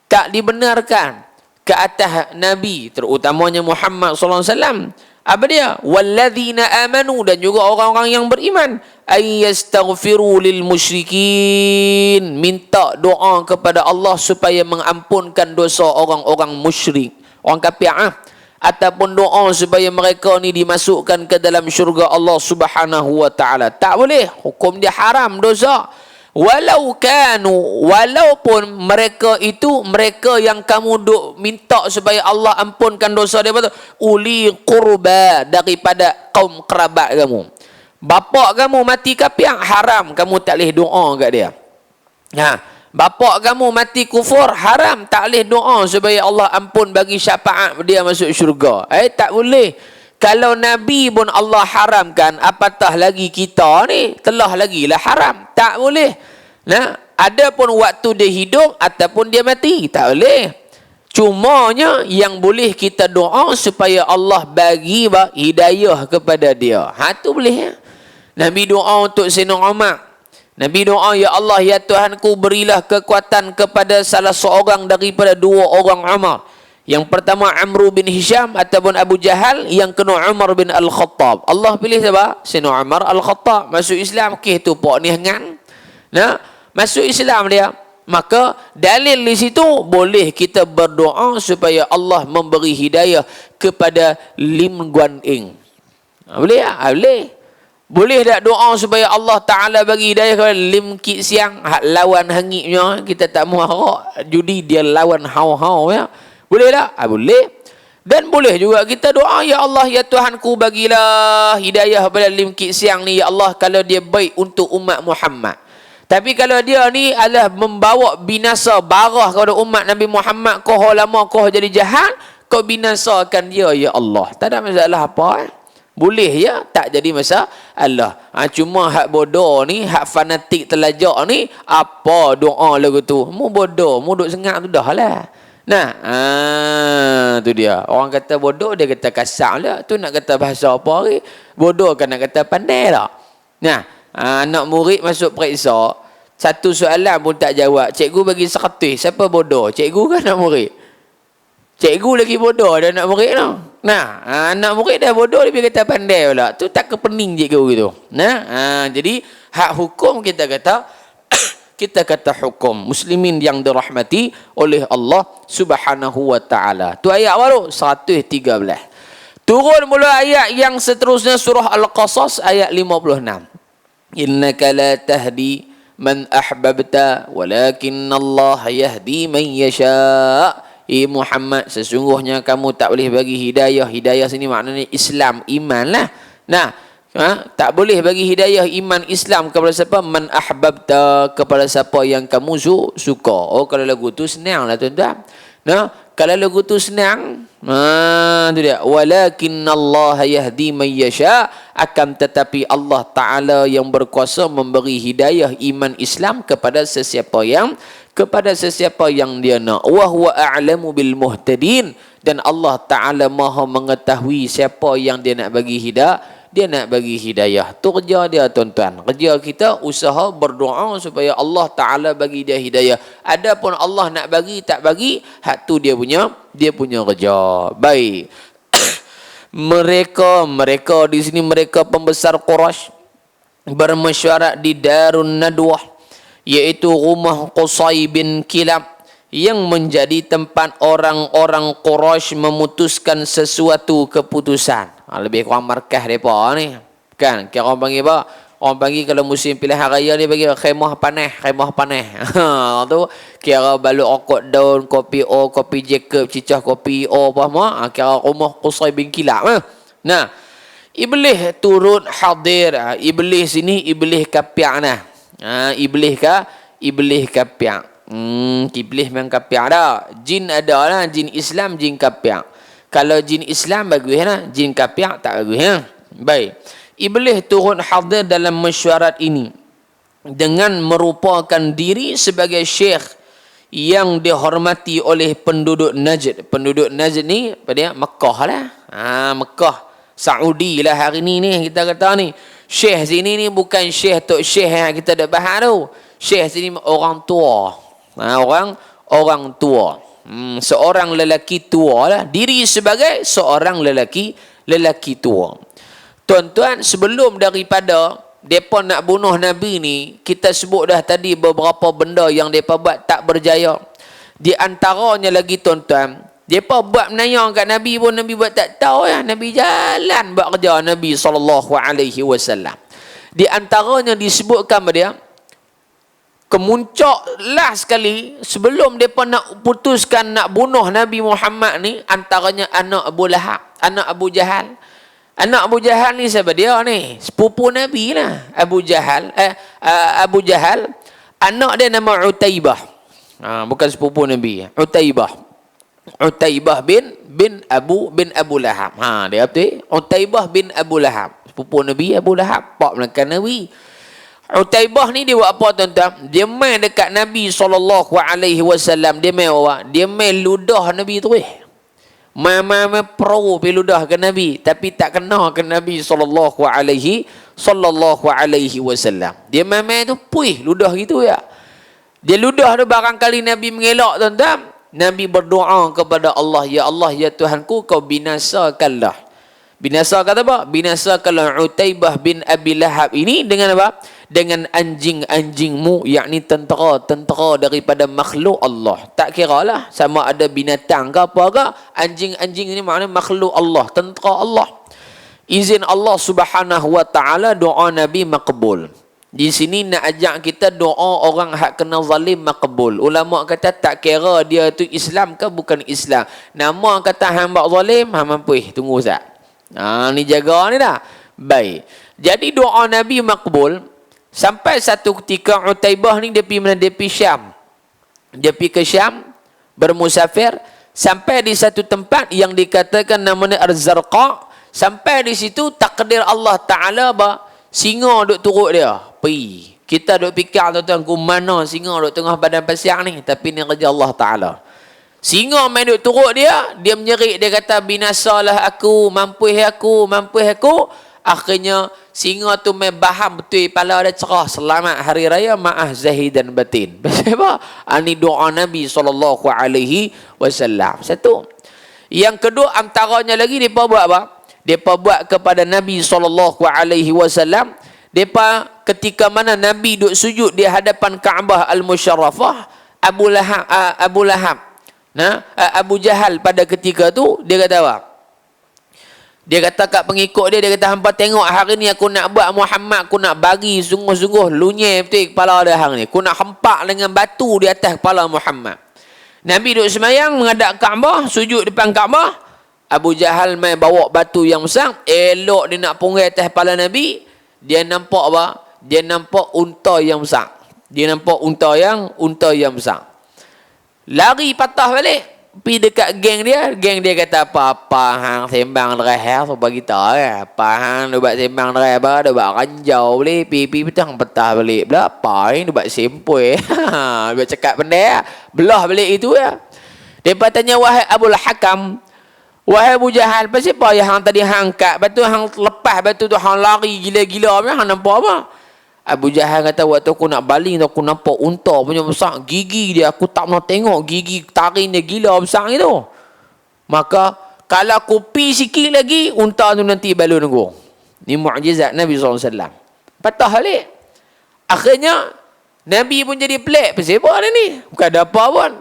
tak dibenarkan ke atas Nabi, terutamanya Muhammad sallallahu alaihi wasallam, apa dia? Walladzina amanu, dan juga orang-orang yang beriman, ay yastaghfiru lil musyrikin, minta doa kepada Allah supaya mengampunkan dosa orang-orang musyrik, orang kafir ataupun doa supaya mereka ni dimasukkan ke dalam syurga Allah Subhanahu wa taala. Tak boleh, hukum dia haram, dosa. Walaupun mereka itu, mereka yang kamu duk minta supaya Allah ampunkan dosa dia, uli qurba, daripada kaum kerabat kamu. Bapa kamu mati kafir, haram kamu tak boleh doa kat dia. Bapa kamu mati kufur, haram tak boleh doa supaya Allah ampun bagi syafaat dia masuk syurga. Tak boleh. Kalau Nabi pun Allah haramkan, apatah lagi kita ni, telah lagi lah haram. Tak boleh. Nah, ada pun waktu dia hidup ataupun dia mati, tak boleh. Cumanya yang boleh kita doa supaya Allah bagi hidayah kepada dia. Tu boleh. Nabi doa untuk Sayyidina Umar. Nabi doa, "Ya Allah, ya Tuhanku, berilah kekuatan kepada salah seorang daripada 2 orang Umar. Yang pertama Amr bin Hisham ataupun Abu Jahal, yang kedua Umar bin Al-Khattab." Allah pilih siapa? Sayyidina Umar Al-Khattab. Masuk Islam. Tu pok ni hangan. Masuk Islam dia. Maka dalil di situ boleh kita berdoa supaya Allah memberi hidayah kepada Lim Guan Eng. Boleh tak? Boleh. Boleh tak doa supaya Allah Ta'ala bagi hidayah kepada Lim Kit Siang, lawan hangitnya, kita tak mahu arak judi, dia lawan hau-hau ya. Boleh tak? Boleh. Dan boleh juga kita doa, "Ya Allah, ya Tuhanku, bagilah hidayah kepada Lim Kit Siang ni, ya Allah, kalau dia baik untuk umat Muhammad. Tapi kalau dia ni adalah membawa binasa barah kepada umat Nabi Muhammad, kau lama kau jadi jahat, kau binasakan dia, ya Allah." Tak ada masalah apa. Boleh ya, tak jadi masalah. Cuma hak bodoh ni, hak fanatik telajak ni, apa doa lagu tu? Mu bodoh, mu duk sengak tu dah lah. Tu dia. Orang kata bodoh, dia kata kasar lah. Tu nak kata bahasa apa ni? Bodoh kan nak kata pandai lah. Anak murid masuk periksa, Satu soalan pun tak jawab. Cikgu bagi 100. Siapa bodoh? Cikgu kan anak murid? Cikgu lagi bodoh ada anak murid tu. Nah, anak murid dah bodoh dia kata pandai pula. Tu tak kepening cikgu gitu. Nah, jadi hak hukum kita kata kita kata hukum muslimin yang dirahmati oleh Allah Subhanahu wa taala. Tu ayat baru 113. Turun mula ayat yang seterusnya surah Al-Qasas ayat 56. Innaka la tahdi man ahbabta walakinnallaha yahdi man yasha. Muhammad, sesungguhnya kamu tak boleh bagi hidayah. Hidayah sini maknanya Islam, iman lah. Nah, tak boleh bagi hidayah iman Islam kepada siapa? Man ahbabta, kepada siapa yang kamu suka. Oh, kalau lagu tu senang lah tuan-tuan. Nah, kalau lagu tu senang, tu dia. Walakinnallaha yahdi man yasha, akan tetapi Allah Taala yang berkuasa memberi hidayah iman Islam kepada sesiapa yang dia nak. Wa huwa a'lamu bil muhtadin, dan Allah Taala Maha mengetahui siapa yang dia nak bagi hidayah. Tu kerja dia tuan-tuan. Kerja kita usaha berdoa supaya Allah Taala bagi dia hidayah. Adapun Allah nak bagi tak bagi, hak tu dia punya kerja. Baik. mereka di sini mereka pembesar Quraisy bermesyuarat di Darun Nadwah, iaitu rumah Qusay bin Kilab, yang menjadi tempat orang-orang Quraisy memutuskan sesuatu keputusan. Lebih kurang markah mereka ni. Kan? Kira orang panggil apa? Orang panggil kalau musim pilihan raya ni panggil khemah panas. Tu kira balut rokok daun, kopi O, kopi Jacob, cicah kopi O apa semua. Kira rumah Qusay bin Kilab. Nah, Iblis turut hadir. Iblis ini iblis kapiak nah. Iblis kapiak. Iblis memang kapiak dah. Jin ada lah, jin Islam, jin kapiak. Kalau jin Islam bagus lah, jin kapiak tak bagus ya. Baik. Iblis turut hadir dalam mesyuarat ini dengan merupakan diri sebagai syekh yang dihormati oleh penduduk Najd. Penduduk Najd ni apa dia? Mekah lah. Mekah. Saudi lah hari ni kita kata ni. Syekh sini ni bukan syekh tok syekh yang kita dah bahas tu. Syekh sini orang tua. Orang tua. Seorang lelaki tua lah. Diri sebagai seorang lelaki tua. Tuan-tuan, sebelum daripada mereka nak bunuh Nabi ni, kita sebut dah tadi beberapa benda yang mereka buat tak berjaya. Di antaranya lagi tuan-tuan, mereka buat menanya kat Nabi pun Nabi buat tak tahu ya. Nabi jalan buat kerja Nabi SAW. Di antaranya disebutkan dia, kemuncak last sekali sebelum mereka nak putuskan nak bunuh Nabi Muhammad ni, antaranya anak Abu Lahab, anak Abu Jahal. Anak Abu Jahal ni siapa dia ni? Sepupu Nabi lah. Abu Jahal, anak dia nama Utaibah. Bukan sepupu Nabi. Utaibah bin Abu Lahab. Dia apa tu? Utaibah bin Abu Lahab. Sepupu Nabi Abu Lahab, pak belakang Nabi. Utaibah ni dia buat apa tuan-tuan? Dia main dekat Nabi SAW. Dia main apa? Dia main ludah Nabi tu main pro peludah ke Nabi, tapi tak kena ke Nabi sallallahu alaihi wasallam. Dia main tu ludah gitu ya. Dia ludah tu barangkali Nabi mengelak tuan-tuan. Nabi berdoa kepada Allah, ya Allah ya Tuhanku, kau binasakanlah. Binasa kata apa? Binasakanlah Utaibah bin Abi Lahab ini dengan apa? Dengan anjing-anjingmu, yakni tentera daripada makhluk Allah. Tak kira lah sama ada binatang ke apa ke, anjing-anjing ini maknanya makhluk Allah, tentera Allah. Izin Allah Subhanahu wa taala, doa Nabi makbul. Di sini nak ajak kita doa orang hak kena zalim makbul. Ulama kata tak kira dia tu Islam ke bukan Islam. Nama kata hamba zalim, mampu tunggu Ustaz. Ni jaga ni dah. Baik. Jadi doa Nabi makbul. Sampai satu ketika Utaibah ni dia pergi mana? Dia pergi Syam. Dia pergi ke Syam bermusafir sampai di satu tempat yang dikatakan namanya Ar-Zarqa. Sampai di situ takdir Allah Taala singa duk turut dia. Pergi. Kita duk fikir tuan-tuan ke mana singa duk tengah badan pasir ni, tapi ni kerja Allah Taala. Singa main duk turut dia menjerit, dia kata binasalah aku, mampuih aku. Akhirnya singa tu baham betul pala dia cerah. Selamat hari raya maaf zahid dan batin. Pasal apa? Ini doa Nabi SAW. Satu. Yang kedua antaranya lagi depa buat apa? Depa buat kepada Nabi SAW. Depa ketika mana Nabi duduk sujud di hadapan Kaabah Al-Musharrafah, Abu Lahab, Abu Jahal pada ketika tu dia kata apa? Dia kata kat pengikut dia kata, hampa tengok hari ni aku nak buat Muhammad, aku nak bagi sungguh-sungguh lunyai betul kepala dia hang ni. Aku nak hempak dengan batu di atas kepala Muhammad. Nabi duduk semayang menghadap Kaabah, sujud depan Kaabah. Abu Jahal mai bawa batu yang besar, elok dia nak punggai atas kepala Nabi. Dia nampak apa? Dia nampak unta yang besar. Dia nampak unta yang besar. Lari patah balik. Pergi dekat geng dia kata apa hang sembang derah apa kita apa hang buat sembang derah apa dak buat ranjau boleh pi petang balik pula apa ni buat sempoi buat cakap benda belah balik itu ya. Depa tanya wahai Abul Hakam, wahai Abu Jahal, pasal apa yang hang tadi hang angkat batu hang lepas batu tu hang lari gila-gila hang nampak apa? Abu Jahal kata waktu aku nak baling tu aku nampak unta punya besar gigi dia, aku tak pernah tengok gigi taring dia gila besar itu. Maka kalau aku pi sikit lagi unta tu nanti balun aku. Ni mukjizat Nabi SAW. Patah balik. Akhirnya Nabi pun jadi pelik, pasal apa ni? Bukan ada apa pun.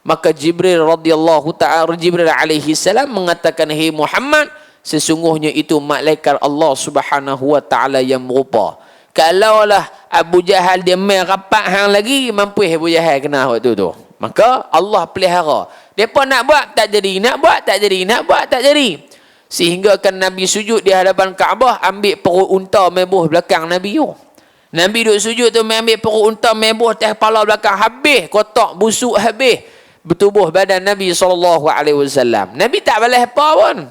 Maka Jibril radhiyallahu ta'ala Jibril alaihi salam mengatakan, "Hai Muhammad, sesungguhnya itu malaikat Allah Subhanahu wa taala yang merupa." Kalaulah Abu Jahal dia main rapat hang lagi, mampu Abu Jahal kena waktu tu. Maka Allah pelihara. Depa nak buat tak jadi, nak buat tak jadi, nak buat tak jadi. Sehingga kan Nabi sujud di hadapan Kaabah, ambil perut unta mebuh belakang Nabi tu. Nabi duduk sujud tu ambil perut unta mebuh atas kepala belakang, habis kotak busuk habis bertubuh badan Nabi SAW. Nabi tak balas apa pun.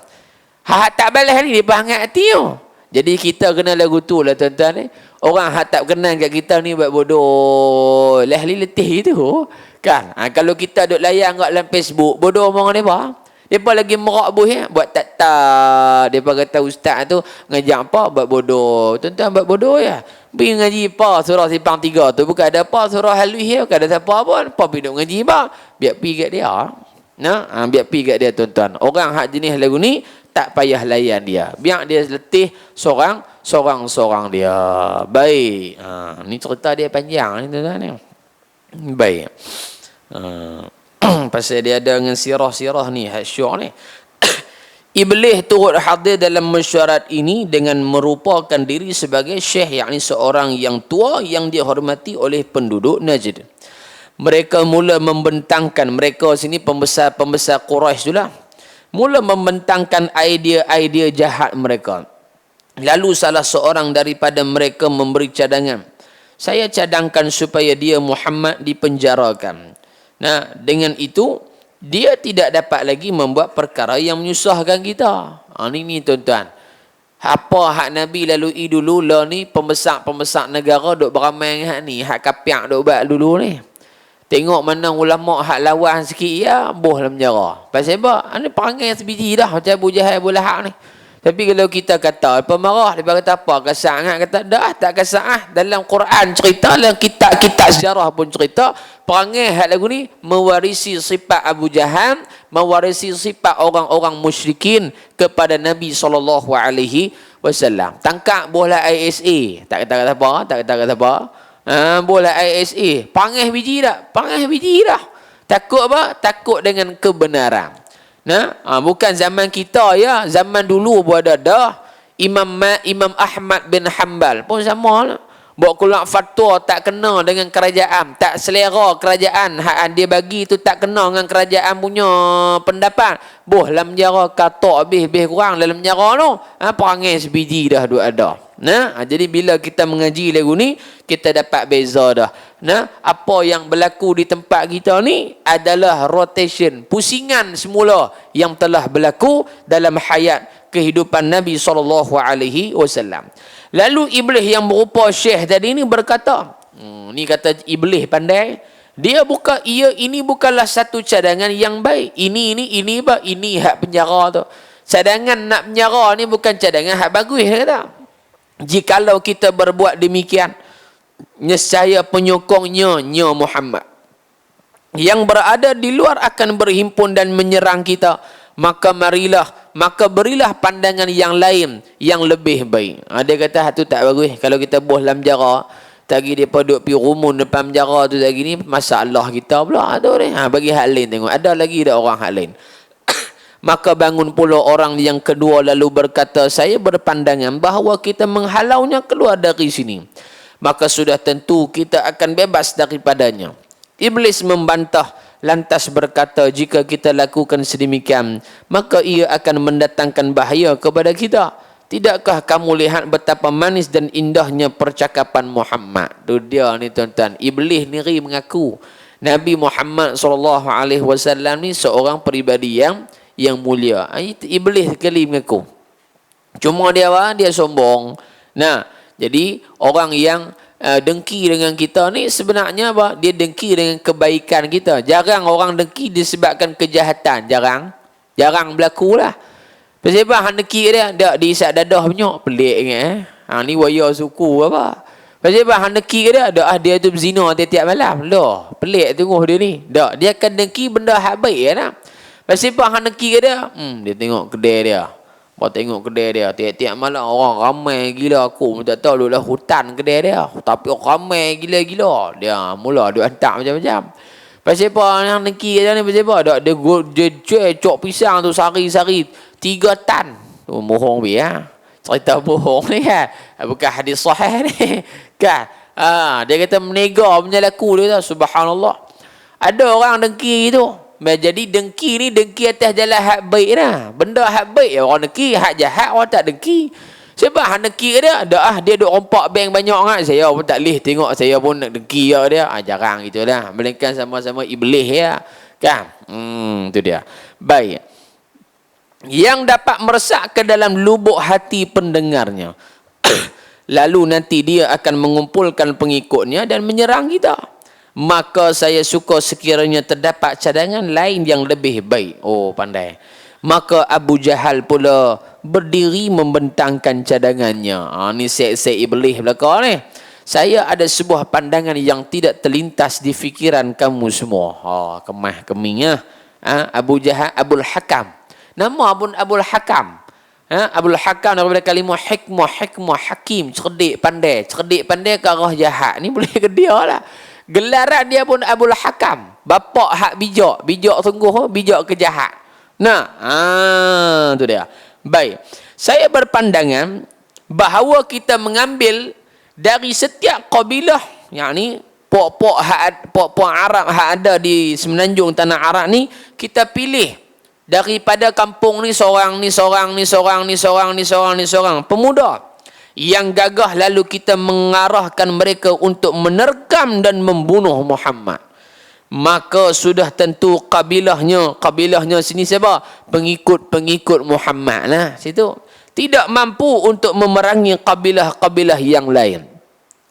Tak balas ni dia hangat hati tu. Jadi kita kena lagu tu lah tuan-tuan ni. Orang tak kenal kat kita ni buat bodoh. Lahli letih itu. Kan? Kalau kita duk layan kat dalam Facebook, bodoh orang ni apa? Depa lagi merak buh ya, buat tak. Depa kata ustaz tu ngajak apa buat bodoh. Tuan-tuan buat bodoh ya. Pergi ngaji apa surah Simpang 3 tu bukan ada apa surah Halus ya, bukan ada siapa pun. Apa pergi duk ngaji apa? Biar pergi kat dia. Biar pergi kat dia tuan-tuan. Orang hak jenis lagu ni tak payah layan dia. Biar dia letih seorang dia. Baik. Ni cerita dia panjang ni tuan-tuan ni. Baik. Pasal dia ada dengan sirah-sirah ni, syur ni. Iblis turut hadir dalam mesyuarat ini dengan merupakan diri sebagai syekh, yakni seorang yang tua yang dihormati oleh penduduk Najd. Mereka mula membentangkan, mereka sini pembesar Quraisy itulah, mula membentangkan idea-idea jahat mereka. Lalu salah seorang daripada mereka memberi cadangan. Saya cadangkan supaya dia Muhammad dipenjarakan. Nah, dengan itu dia tidak dapat lagi membuat perkara yang menyusahkan kita. Ini tuan-tuan. Apa hak Nabi lalui dulu lah ni, pembesar-pembesar negara duk beramai hak ni, hak kapiak duk buat dulu ni. Tengok mana ulama hak lawan sikit ya, boh dalam penjara. Pasal apa? Ini perangai sebiji dah macam Abu Jahal Abu Lahab ni. Tapi kalau kita kata pemarah, dia kata apa? Kasar sangat, kata dah tak kasar. Dalam Quran cerita, dalam kitab-kitab sejarah pun cerita, perangai hak lagu ni mewarisi sifat Abu Jahal, mewarisi sifat orang-orang musyrikin kepada Nabi SAW. Tangkap bola ISA. Tak kata apa. Bola ISA. Perangai biji dah. Takut apa? Takut dengan kebenaran. Bukan zaman kita ya, zaman dulu pun ada dah. Imam Ahmad bin Hanbal pun sama lah. Buat keluar fatwa tak kena dengan kerajaan, tak selera kerajaan hak dia bagi tu tak kena dengan kerajaan punya pendapat. Boh dalam penjara kata habis kurang dalam penjara tu. Perangai sebiji dah duk ada. Jadi bila kita mengaji lagu ni, kita dapat beza dah. Apa yang berlaku di tempat kita ni adalah rotation, pusingan semula yang telah berlaku dalam hayat kehidupan Nabi SAW. Lalu iblis yang berupa syekh tadi ni berkata, ni kata iblis pandai, ini bukanlah satu cadangan yang baik. Ini hak penjara tu. Cadangan nak menyara ni bukan cadangan hak bagus, dia kata. Jikalau kita berbuat demikian, nescaya penyokongnya Muhammad yang berada di luar akan berhimpun dan menyerang kita, maka berilah pandangan yang lain yang lebih baik. Dia kata hak tu tak bagus. Kalau kita buh dalam penjara, tagi depa duk pi rumun depan penjara tu lagi ni, masalah kita pula tu ni. Bagi hak lain tengok. Ada lagi dak orang hak lain. Maka bangun pula orang yang kedua lalu berkata, saya berpandangan bahawa kita menghalaunya keluar dari sini, maka sudah tentu kita akan bebas daripadanya. Iblis membantah, lantas berkata, jika kita lakukan sedemikian, maka ia akan mendatangkan bahaya kepada kita. Tidakkah kamu lihat betapa manis dan indahnya percakapan Muhammad? Tu dia ni tuan-tuan. Iblis ni mengaku Nabi Muhammad SAW ni seorang peribadi yang mulia. Iblis sekali mengaku. Cuma dia sombong. Nah, jadi orang yang dengki dengan kita ni sebenarnya apa? Dia dengki dengan kebaikan kita. Jarang orang dengki disebabkan kejahatan. Jarang berlaku lah. Pasal apa hang dengki dia? Dak diisap dadah penyok. Pelik ingat ni waya suku apa? Pasal apa hang dengki dia? Dak dia tu berzina tiap-tiap malam. Loh, pelik tengok dia ni. Dak, dia akan dengki benda hak baik kan? Pasal apa hang dengki dia? Dia tengok kedai dia. Kau tengok kedai dia, tiap-tiap malam orang ramai gila. Aku tak tahu duduk hutan kedai dia, tapi orang ramai gila-gila. Dia mula duk hantar macam-macam. Pasal apa yang dengki dia ni? Pasal apa? Dia cok pisang tu sari-sari 3 tan. Bohong dia. Cerita bohong ni kan. Bukan hadis sahih ni. Kan? Dia kata menega punya laku dia tu. Subhanallah. Ada orang dengki tu. Jadi dengki ni dengki atas jalan hak baik dah. Benda hak baik orang dengki, hak jahat orang tak dengki. Sebab hak dengki dia, dia duk rompak bank banyak sangat. Saya pun tak boleh tengok, saya pun nak dengki dia. Jarang gitulah. Melainkan sama-sama iblis ya. Kan? Tu dia. Baik. Yang dapat meresap ke dalam lubuk hati pendengarnya. Lalu nanti dia akan mengumpulkan pengikutnya dan menyerang kita. Maka saya suka sekiranya terdapat cadangan lain yang lebih baik. Oh, pandai. Maka Abu Jahal pula berdiri membentangkan cadangannya. Ni set-set iblis belakang ni. Saya ada sebuah pandangan yang tidak terlintas di fikiran kamu semua. Kemah kemingnya. Abu Jahal, Abul Hakam. Nama Abul Hakam. Abul Hakam daripada kalimah hikmah, hakim, cerdik pandai. Cerdik pandai ke arah jahat. Ni boleh ke dia lah. Gelaran dia pun Abul Hakam. Bapak hak bijak. Bijak sungguh, bijak kejahat. Nah, tu dia. Baik. Saya berpandangan bahawa kita mengambil dari setiap kabilah, yakni pok-pok Arab hak ada di semenanjung tanah Arab ni, kita pilih daripada kampung ni seorang pemuda yang gagah, lalu kita mengarahkan mereka untuk menerkam dan membunuh Muhammad. Maka sudah tentu kabilahnya sini siapa? Pengikut Muhammad lah situ. Tidak mampu untuk memerangi kabilah-kabilah yang lain.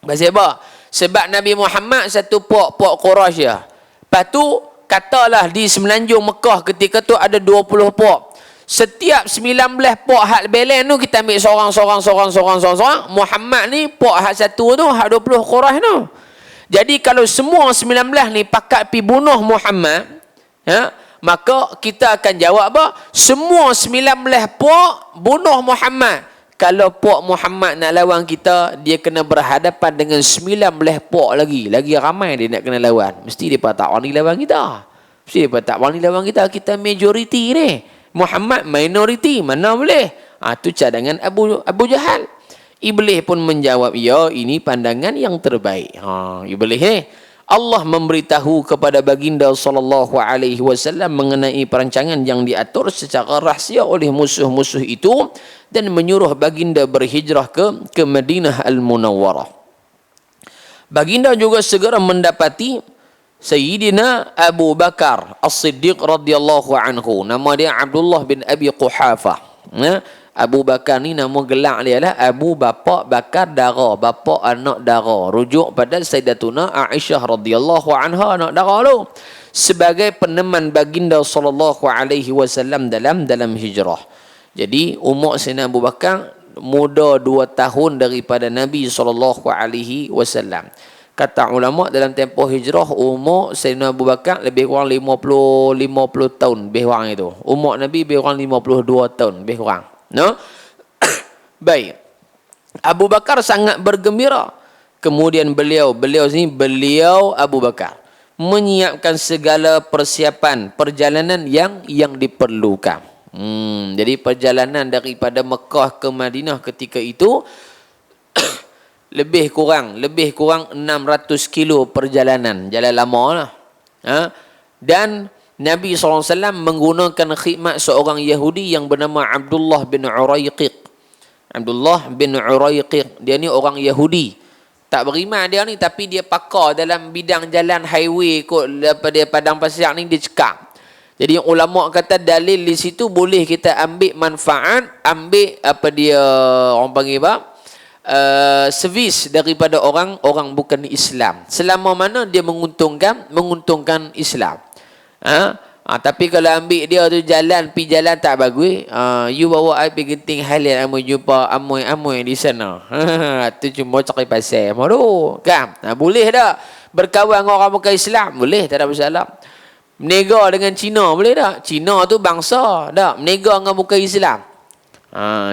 Sebab apa? Sebab Nabi Muhammad satu pok Quraisy ya. Lepas tu katalah di semenanjung Mekah ketika tu ada 20 pok. Setiap 19 pok hak belen tu kita ambil seorang. Muhammad ni pok hak satu tu hak 20 Quraisy tu. Jadi kalau semua 19 ni pakat pi bunuh Muhammad, maka kita akan jawab apa? Semua 19 pok bunuh Muhammad. Kalau pok Muhammad nak lawan kita, dia kena berhadapan dengan 19 pok lagi. Lagi ramai dia nak kena lawan. Mesti dia tak wani lawan kita. Kita majoriti ni. Muhammad minoriti, mana boleh? Tu cadangan Abu Jahal. Iblis pun menjawab, ya, ini pandangan yang terbaik. Iblis ni. Allah memberitahu kepada baginda sallallahu alaihi wasallam mengenai perancangan yang diatur secara rahsia oleh musuh-musuh itu dan menyuruh baginda berhijrah ke Madinah Al-Munawwarah. Baginda juga segera mendapati Sayyidina Abu Bakar As-Siddiq radhiyallahu anhu. Nama dia Abdullah bin Abi Quhafah. Abu Bakar ni nama gelar dia lah Abu Bapak Bakar Dara, bapa anak dara. Rujuk pada Sayyidatuna Aisyah radhiyallahu anha, anak dara tu. Sebagai peneman baginda sallallahu alaihi wasallam dalam hijrah. Jadi umur Sayyidina Abu Bakar muda 2 tahun daripada Nabi SAW. Kata ulama dalam tempoh hijrah umur Sayyidina Abu Bakar lebih kurang 50 tahun lebih kurang itu. Umur Nabi lebih kurang 52 tahun lebih kurang. No? Baik. Abu Bakar sangat bergembira. Kemudian beliau Abu Bakar menyiapkan segala persiapan perjalanan yang diperlukan. Jadi perjalanan daripada Mekah ke Madinah ketika itu lebih kurang 600 kilo perjalanan. Jalan lama lah. Dan Nabi SAW menggunakan khidmat seorang Yahudi yang bernama Abdullah bin Urayqiq. Dia ni orang Yahudi. Tak beriman dia ni, tapi dia pakar dalam bidang jalan highway kot daripada padang pasir ni, dia cekap. Jadi ulama kata dalil di situ boleh kita ambil manfaat, ambil apa dia orang panggil apa? Servis daripada orang bukan Islam. Selama mana dia menguntungkan Islam. Tapi kalau ambil dia tu pi jalan tak bagus, you bawa I pergi genting Highland, amoy jumpa amoy di sana. Tu cuma cari pasal malu kan. Boleh tak berkawan dengan orang bukan Islam? Boleh, tak ada masalah. Menega dengan Cina boleh tak? Cina tu bangsa tak? Menega dengan bukan Islam.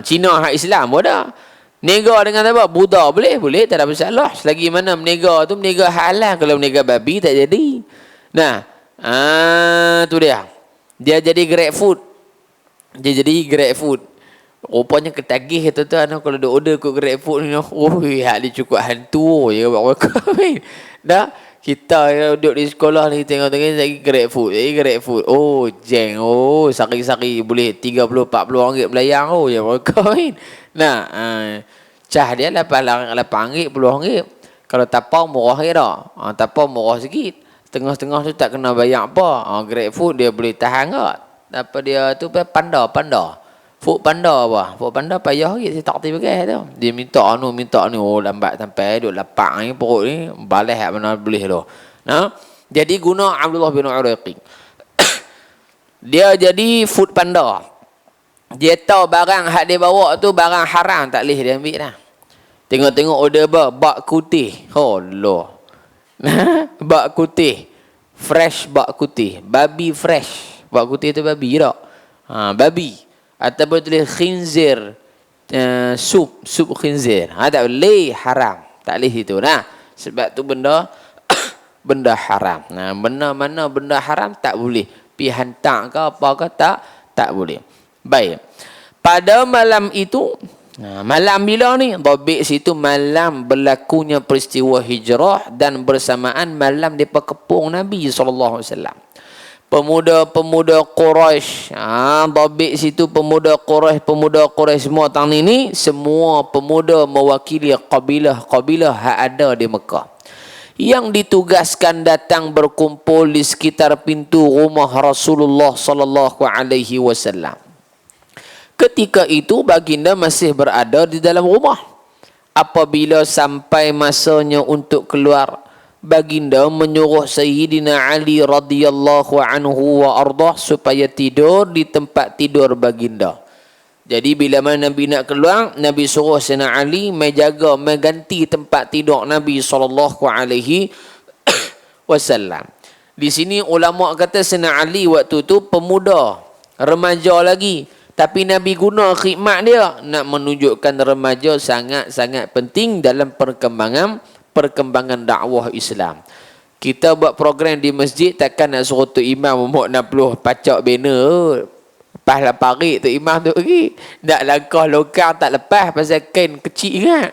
Cina hak Islam pun dah. Menega dengan apa? Buddha boleh, tak ada masalah. Selagi mana menega tu menega halal. Kalau menega babi tak jadi. Nah, tu dia. Dia jadi grapefruit. Rupanya ketagih tu kalau dia order kot grapefruit ni. Hak dia cukup hantu je buat kahwin. Dah kita duduk di sekolah ni tengok-tengok lagi grapefruit. Oh, jeng. Oh, sari-sari boleh 30 40 ringgit belayang je buat kahwin. Nah, cah dia 8 ringgit 10 ringgit. Kalau tapau murah ke dah. Tapau murah sikit. Tengah-tengah tu tak kena bayar apa. Grapefruit dia boleh tahan kot. Apa dia tu panda. Food panda apa? Food panda payah sikit saya tak reti pakai tu. Dia minta ni. Oh, lambat sampai duk lapak ni perut ni. Balas hak mana boleh tu. Jadi guna Abdullah bin Urayqiq. Dia jadi food panda. Dia tahu barang hak dia bawa tu barang haram, tak boleh dia ambil dah. Tengok-tengok order bak kutih. Oh, loh. Bak kutih. Fresh bak kutih. Babi fresh. Bak kutih tu babi tak? Babi. Ataupun tulis khinzir. Sup khinzir. Tak boleh, haram. Tak boleh itu. Sebab tu benda benda haram. Benda benda haram tak boleh. Pi hantar ke apa ke tak boleh. Baik. Pada malam itu, malam bila ni? Dhabit situ malam berlakunya peristiwa hijrah dan bersamaan malam depa kepung Nabi SAW. Pemuda-pemuda Quraisy, dhabit situ pemuda Quraisy semua tahun ini, semua pemuda mewakili kabilah hak ada di Mekah, yang ditugaskan datang berkumpul di sekitar pintu rumah Rasulullah sallallahu alaihi wasallam. Ketika itu baginda masih berada di dalam rumah. Apabila sampai masanya untuk keluar, baginda menyuruh Sayyidina Ali radhiyallahu anhu wa ardah supaya tidur di tempat tidur baginda. Jadi bila mana Nabi nak keluar, Nabi suruh Sayyidina Ali menjaga, mengganti tempat tidur Nabi sallallahu alaihi wasallam. Di sini ulama kata Sayyidina Ali waktu tu pemuda, remaja lagi. Tapi Nabi guna khidmat dia nak menunjukkan remaja sangat-sangat penting dalam perkembangan dakwah Islam. Kita buat program di masjid, takkan nak suruh tu imam umur 60 pacak banner. Lepas lah parik tu imam tu pergi. Nak langkah longkang tak lepas pasal kain kecil kan.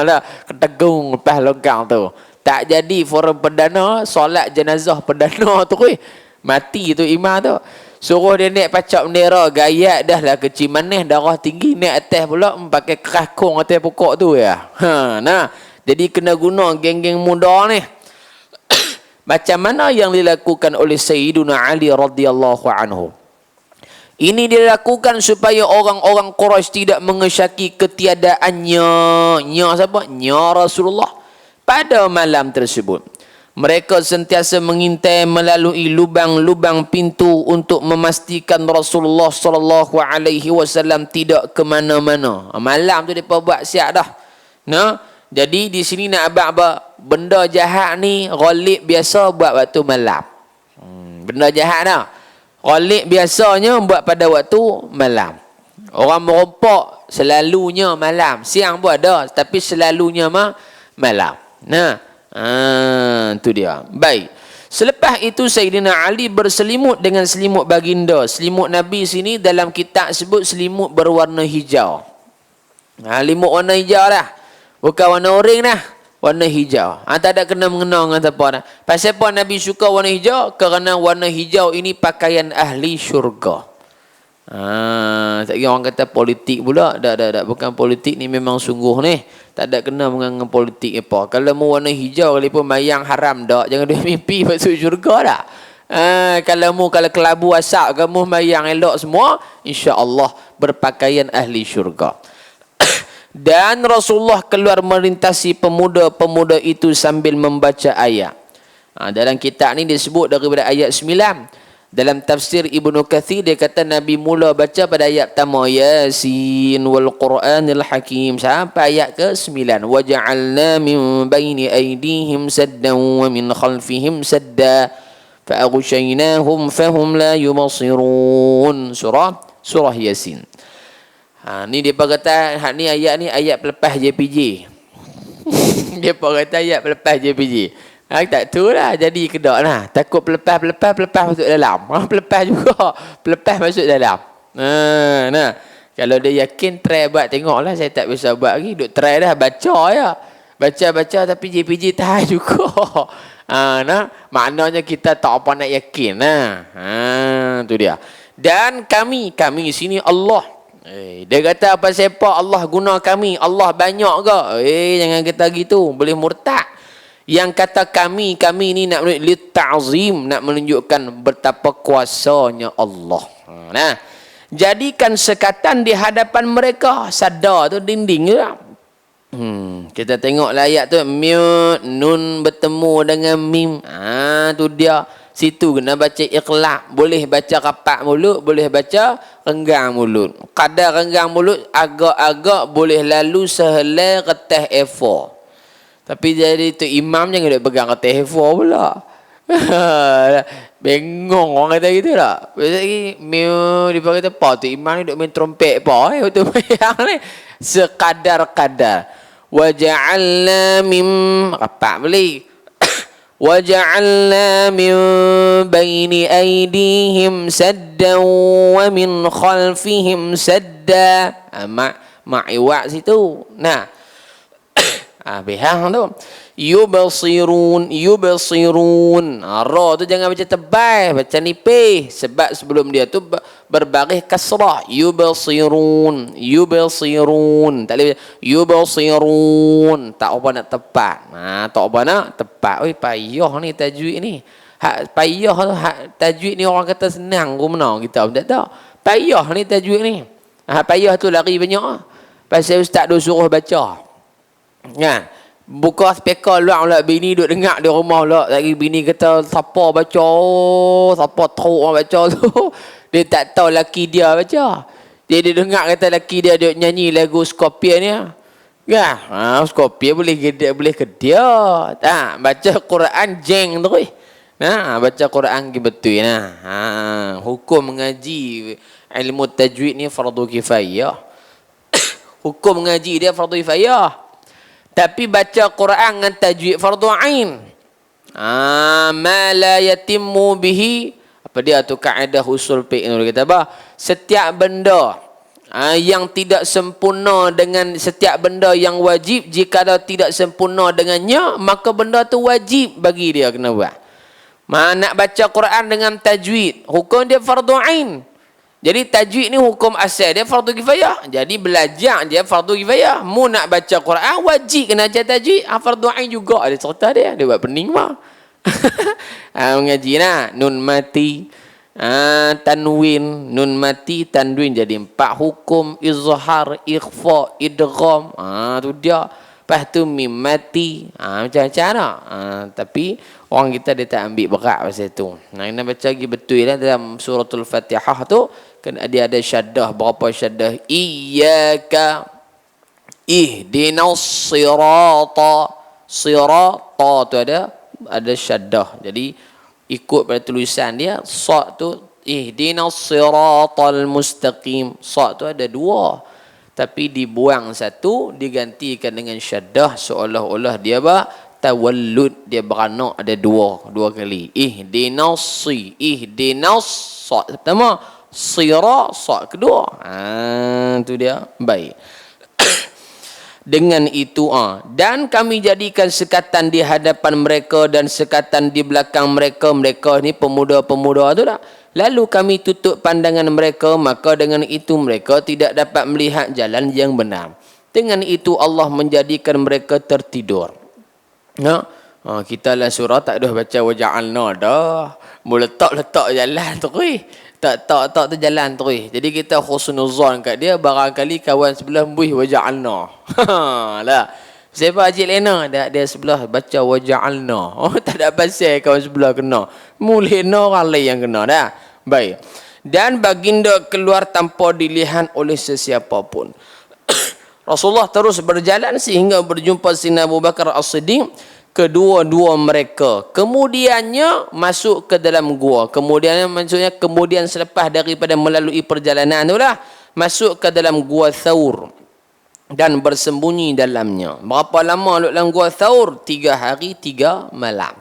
Lah, ketegung lepas longkang tu. Tak jadi forum perdana, solat jenazah perdana tu mati tu imam tu. Suruh dia naik pacak bendera, gayat dah lah kecil manis, darah tinggi, naik atas pula pakai keras kong atas pokok tu ya. Jadi kena guna geng-geng muda ni. Macam mana yang dilakukan oleh Sayyiduna Ali radhiyallahu anhu? Ini dilakukan supaya orang-orang Quraisy tidak mengesyaki ketiadaannya. Nya siapa? Nya Rasulullah. Pada malam tersebut, Mereka sentiasa mengintai melalui lubang-lubang pintu untuk memastikan Rasulullah sallallahu alaihi wasallam tidak ke mana-mana. Malam tu depa buat siap dah. Nah, jadi di sini nak abang apa? Benda jahat ni ghalib biasa buat waktu malam. Benda jahat dah. Ghalib biasanya buat pada waktu malam. Orang merompak selalunya malam. Siang pun ada tapi selalunya malam. Nah, tu dia. Baik. Selepas itu Sayyidina Ali berselimut dengan selimut baginda. Selimut Nabi sini dalam kitab sebut selimut berwarna hijau. Selimut warna hijau dah. Bukan warna oranye dah. Warna hijau. Tak ada kena-mengena dengan apa dah. Pasal apa Nabi suka warna hijau? Kerana warna hijau ini pakaian ahli syurga. Tak kira orang kata politik pula. Tak. Bukan politik ni memang sungguh ni. Tak ada kena dengan politik apa. Kalau mau warna hijau kali pun mayang haram dak. Jangan dia mimpi masuk syurga dah. Kalau kelabu asap kamu mayang elok semua, insya-Allah berpakaian ahli syurga. Dan Rasulullah keluar melintasi pemuda-pemuda itu sambil membaca ayat. Dalam kitab ni disebut daripada ayat 9. Dalam tafsir Ibnu Katsir dia kata Nabi mula baca pada ayat pertama Yasin wal Qur'anil Hakim sampai ayat ke-9 wa ja'alna min baini aydihim saddan wa min khalfihim sadda fa aghshaynahum fahum la yubsirun. Surah Yasin. Ni dia kata ni ayat pelepas JPJ. Dia kata ayat pelepas JPJ. Tak tu lah jadi kedak lah. Takut pelepas masuk dalam. Pelepas juga. Pelepas masuk dalam. Nah. Kalau dia yakin try buat tengok lah. Saya tak bisa buat lagi. Duk try dah baca ya. Baca tapi JPJ tahan juga. Nah. Maknanya kita tak apa nak yakin. Tu dia. Dan kami sini Allah. Dia kata apa siapa Allah guna kami. Allah banyak ke? Jangan kata gitu. Boleh murtad. Yang kata kami ni nak menunjuk ta'zim, nak menunjukkan betapa kuasanya Allah. Nah, jadikan sekatan di hadapan mereka. Sadar tu dinding je. Kita tengoklah ayat tu. Nun bertemu dengan mim. Tu dia. Situ kena baca ikhlas. Boleh baca rapat mulut, boleh baca renggang mulut. Kadar renggang mulut agak-agak boleh lalu sehelai kertas A4. Tapi jadi tu imam jangan duk pegang kertas A4 pula. Bengong orang kata gitu tak. Lagi dia kata apa tu imam ni duk main trompet apa betul bayang ni. Sekadar-kadar. Wa ja'alna mim rapat beli. Wa ja'alna min baini aydihim saddan wa min khalfihim sadda. Ma'iwak situ. Nah. Behang tu. Yubsirun. Ra tu jangan baca tebal, baca nipis. Sebab sebelum dia tu berbaris kasrah. Yubsirun. Tak boleh yubsirun. Tak apa nak tepat. Tak apa nak tepat. Oi payah ni tajwid ni. Payah tu tajwid ni orang kata senang ke mana kita tak tahu. Payah ni tajwid ni. Payah tu lari banyak. Pasal ustaz duk suruh baca. Buka speaker luar pula bini duk dengar di rumah pula. Lagi bini kata siapa baca, siapa teruk orang baca tu. Dia tak tahu laki dia baca. Dia dengar kata laki dia duk nyanyi lagu Scorpion ni. Scorpion boleh ke dia. Baca Quran jeng terus. Baca Quran betul hukum mengaji ilmu tajwid ni fardu kifayah. Hukum mengaji dia fardu kifayah. Tapi baca Quran dengan tajwid fardu ain. Ma la yatimmu bihi. Apa dia tu kaedah usul fiqh ni kata apa? Setiap benda yang tidak sempurna dengan setiap benda yang wajib, jika tidak sempurna dengannya, maka benda tu wajib bagi dia kena buat. Nak baca Quran dengan tajwid, hukum dia fardu ain. Jadi tajwid ni hukum asal dia fardu kifayah. Jadi belajar dia fardu kifayah. Mu nak baca Quran wajib kena baca tajwid. Fardu ain juga ada cerita dia. Dia buat pening mah. Mengaji nah nun mati, tanwin, nun mati, tanwin jadi 4 hukum, izhar, ikhfa, idgham. Tu dia. lepas tu mim mati. Macam-macam lah. Tapi orang kita dia tak ambil berat pasal tu. Kena baca lagi betul lah dalam suratul Fatihah tu. Kena dia ada syaddah. Berapa syaddah? Iyyaka ihdinas sirata. Sirata tu ada syaddah. Jadi ikut pada tulisan dia, sa tu ihdinas siratal mustaqim. Sa tu ada dua. Tapi dibuang satu, digantikan dengan syaddah seolah-olah dia tawallud, dia beranak ada dua kali. Ihdinas sa pertama, sira sa kedua. Tu dia. Baik. Dengan itu dan kami jadikan sekatan di hadapan mereka dan sekatan di belakang mereka. Mereka ni pemuda-pemuda tu dah. Lalu kami tutup pandangan mereka, maka dengan itu mereka tidak dapat melihat jalan yang benar. Dengan itu Allah menjadikan mereka tertidur. Kita lah surah tak dah baca waja'alna dah. Letak jalan terus. Tak tu jalan terus. Jadi kita khusnuzan kat dia, barangkali kawan sebelah buih waja'alna. Lah. Siapa Haji Lena? Dia sebelah baca waja'alna. Tak ada pasal kawan sebelah kena. Mulina orang lain yang kena dah. Baik. Dan baginda keluar tanpa dilihat oleh sesiapa pun. Rasulullah terus berjalan sehingga berjumpa Sayyidina Abu Bakar As-Siddiq. Kedua-dua mereka kemudiannya masuk ke dalam gua. Kemudiannya maksudnya kemudian selepas daripada melalui perjalanan itulah masuk ke dalam gua Thaur dan bersembunyi dalamnya. Berapa lama duduk dalam gua Thaur? 3 hari 3 malam.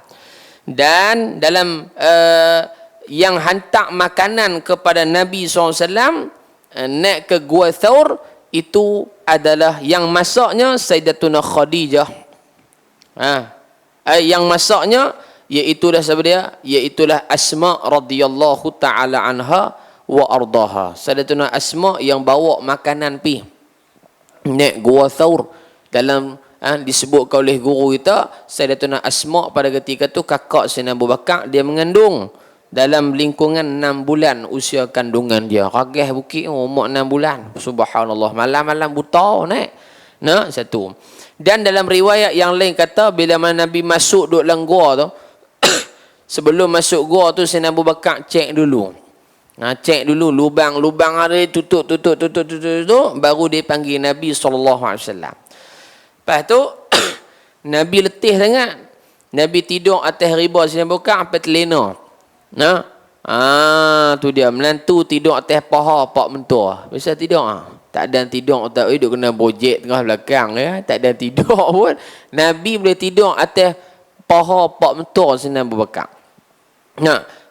Dan dalam yang hantar makanan kepada Nabi SAW naik ke gua Thaur itu adalah yang masaknya Sayyidatuna Khadijah. Yang masaknya iaitulah siapa dia? Iaitulah Asma radhiyallahu taala anha wa ardaha. Sayyidatuna Asma yang bawa makanan pi naik gua Thaur. Dalam disebutkan oleh guru kita, Sayyidatuna Asma pada ketika tu kakak Sayyidina Abu Bakar, dia mengandung dalam lingkungan 6 bulan usia kandungan dia. Ragah bukit umur 6 bulan. Subhanallah, malam-malam buta naik. Satu. Dan dalam riwayat yang lain kata bila mana Nabi masuk duduk dalam gua tu sebelum masuk gua tu Sayyidina Abu Bakar cek dulu. Cek dulu lubang-lubang ada tutup baru dia panggil Nabi SAW. Lepas tu Nabi letih sangat. Nabi tidur atas riba Sayyidina Abu Bakar sampai terlena. Tu dia menantu tidur atas paha pak mentua. Biasa tidur tak ada tidur, tak duduk kena bojek tengah belakang ya. Tak ada tidur pun. Nabi boleh tidur atas paha pak mentua Sayyidina Abu Bakar.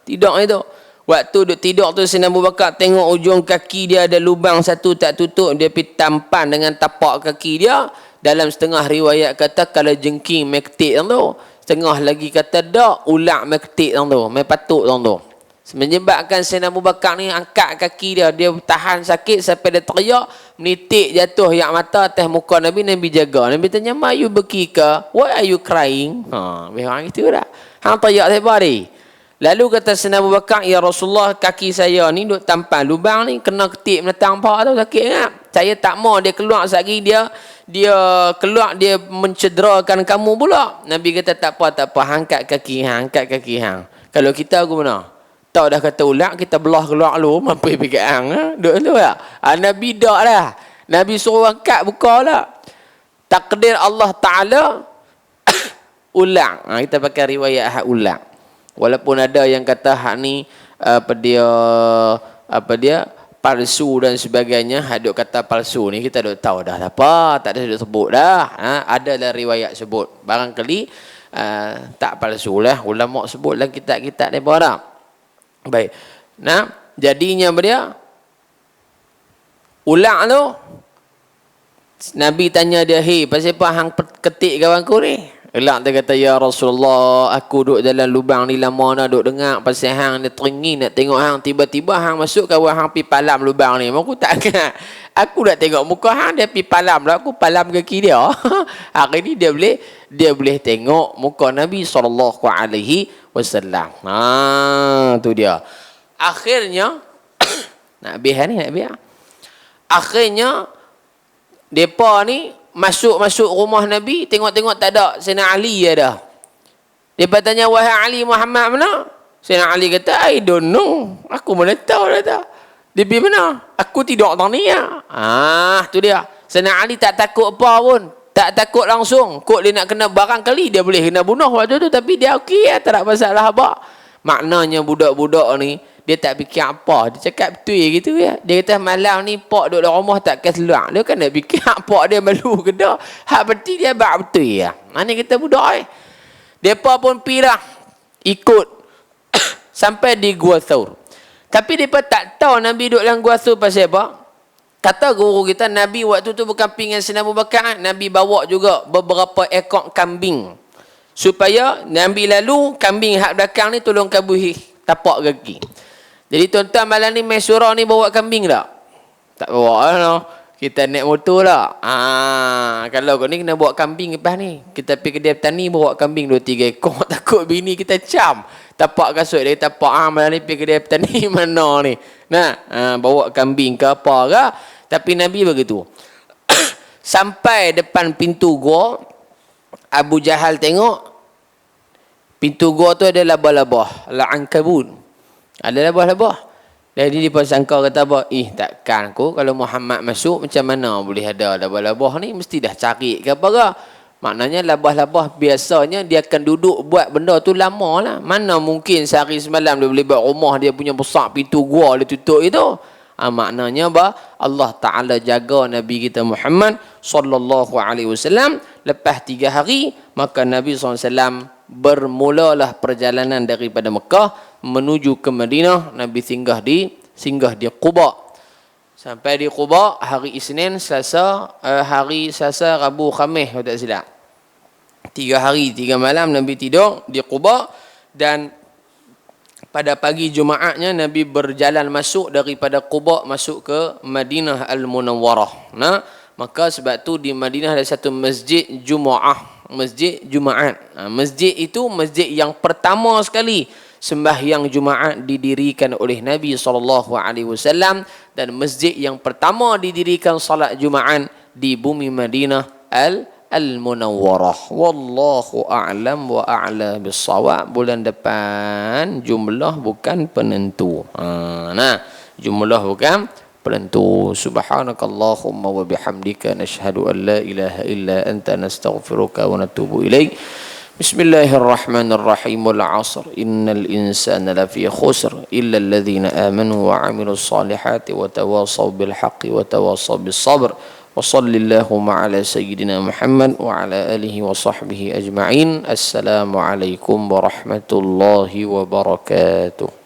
Tidur itu. Waktu duduk tidur tu Sayyidina Abu Bakar tengok ujung kaki dia ada lubang satu tak tutup. Dia pergi tampan dengan tapak kaki dia. Dalam setengah riwayat kata kalau jengking mektik tu. Setengah lagi kata dak ulak mektik tu. Mai patut tu. Menyebabkan Sayyidina Abu Bakar ni angkat kaki dia. Dia tahan sakit sampai dia teriak. Menitik jatuh yak mata atas muka Nabi. Nabi jaga. Nabi tanya, "Ma you bekika? Why are you crying?" Memang itu dah. Hang teriak siapa ni? Lalu kata Sayyidina Abu Bakar, "Ya Rasulullah, kaki saya ni duk tampan lubang ni. Kena ketik menetang paha tu sakit kan? Saya tak mau dia keluar sekali dia keluar dia mencederakan kamu pula." Nabi kata, tak apa. Angkat kaki hang. Kalau kita aku mana? Tahu dah kata ulak, kita belah keluar lu, mampu pergi hang. Duk tu ya. Nabi dak dah. Nabi suruh angkat buka lah. Takdir Allah Taala ulak. Kita pakai riwayat hak ulak. Walaupun ada yang kata hak ni apa dia palsu dan sebagainya, haduk kata palsu ni kita dah tahu dah apa, tak ada sebut dah. Ada dalam riwayat sebut. Barangkali tak palsu lah. Ulama sebut dalam kitab-kitab depa dah. Baik. Jadinya dia ulak tu Nabi tanya dia, "Hei, pasal apa hang ketik kawanku ni?" Ulak dia kata, "Ya Rasulullah, aku duduk dalam lubang ni lama dah duduk dengar pasal hang dia teringin nak tengok hang, tiba-tiba hang masuk kawan hang pi palam lubang ni. Aku tak ingat. Aku nak tengok muka hang, dia pi palam dah, aku palam kaki dia." Hari ni dia boleh tengok muka Nabi SAW. Tu dia. Akhirnya nak habis ni. Akhirnya depa ni masuk rumah Nabi, tengok-tengok tak ada, Sayyidina Ali ada. Dia tanya, wahai Ali, Muhammad mana? Sayyidina Ali kata, I don't know. Aku mana tahu dah. Dia pergi mana? Aku tidur tang ni ya. Tu dia. Sayyidina Ali tak takut apa pun. Tak takut langsung. Kok dia nak kena barangkali dia boleh kena bunuh waktu tu, tapi dia okey ya, tak ada masalah apa. Maknanya budak-budak ni dia tak fikir apa. Dia cakap betul gitu ya. Dia kata malam ni pak duduk dalam rumah tak keseluar. Dia kan nak fikir pak dia malu ke dah. Hak berarti dia bak betul ya. Mana kita budak Depa pun pirah ikut sampai di Gua Thawr. Tapi depa tak tahu Nabi duduk dalam Gua Thawr pasal apa. Kata guru kita, Nabi waktu tu bukan pingin Sayyidina Abu Bakar, Nabi bawa juga beberapa ekor kambing. Supaya Nabi lalu, kambing hak belakang ni tolong kabuhi tapak kaki. Jadi tuan-tuan malam ni main surau ni bawa kambing tak? Tak bawa lah. Kita naik motor lah. Kalau kau ni kena bawa kambing lepas ni. Kita pergi kedai petani bawa kambing 2-3 ekor. Takut bini kita cam. Tapak kasut dia tapak. Malam ni pergi kedai petani mana ni. Bawa kambing ke apa ke. Tapi Nabi begitu. Sampai depan pintu gua, Abu Jahal tengok. Pintu gua tu ada labah-labah. Al-Ankabut. Ada labah-labah. Jadi dia pun sangka kata apa? Takkan aku kalau Muhammad masuk macam mana boleh ada labah-labah ni? Mesti dah cari ke apa ke? Maknanya labah-labah biasanya dia akan duduk buat benda tu lama lah. Mana mungkin sehari semalam dia boleh buat rumah dia punya besar pintu gua dia tutup itu. Maknanya apa? Allah Ta'ala jaga Nabi kita Muhammad sallallahu alaihi wasallam. Lepas 3 hari maka Nabi SAW bermulalah perjalanan daripada Mekah menuju ke Madinah. Nabi singgah di Quba. Sampai di Quba hari Isnin, Selasa, Rabu, Khamis kalau tak silap. 3 hari 3 malam Nabi tidur di Quba, dan pada pagi Jumaatnya Nabi berjalan masuk daripada Quba masuk ke Madinah Al-Munawwarah. Maka sebab tu di Madinah ada satu masjid Jumaat. Masjid itu masjid yang pertama sekali sembahyang Jumaat didirikan oleh Nabi SAW, dan masjid yang pertama didirikan salat Jumaat di bumi Madinah Al-Munawwarah. Wallahu a'lam wa a'la bis-shawab. Bulan depan jumlah bukan penentu. Jumlah bukan penentu. Subhanakallahumma wa bihamdika nashhadu an la ilaha illa anta nastaghfiruka wa natubu ilaik. Bismillahirrahmanirrahim. Wal 'asr innal insana lafi khusr illa alladhina amanu wa 'amilus solihati wa tawasaw bil haqqi wa tawasaw bis sabr. Wa sallallahu ala sayyidina Muhammad wa ala alihi wa sahbihi ajma'in. Assalamu alaikum warahmatullahi wabarakatuh.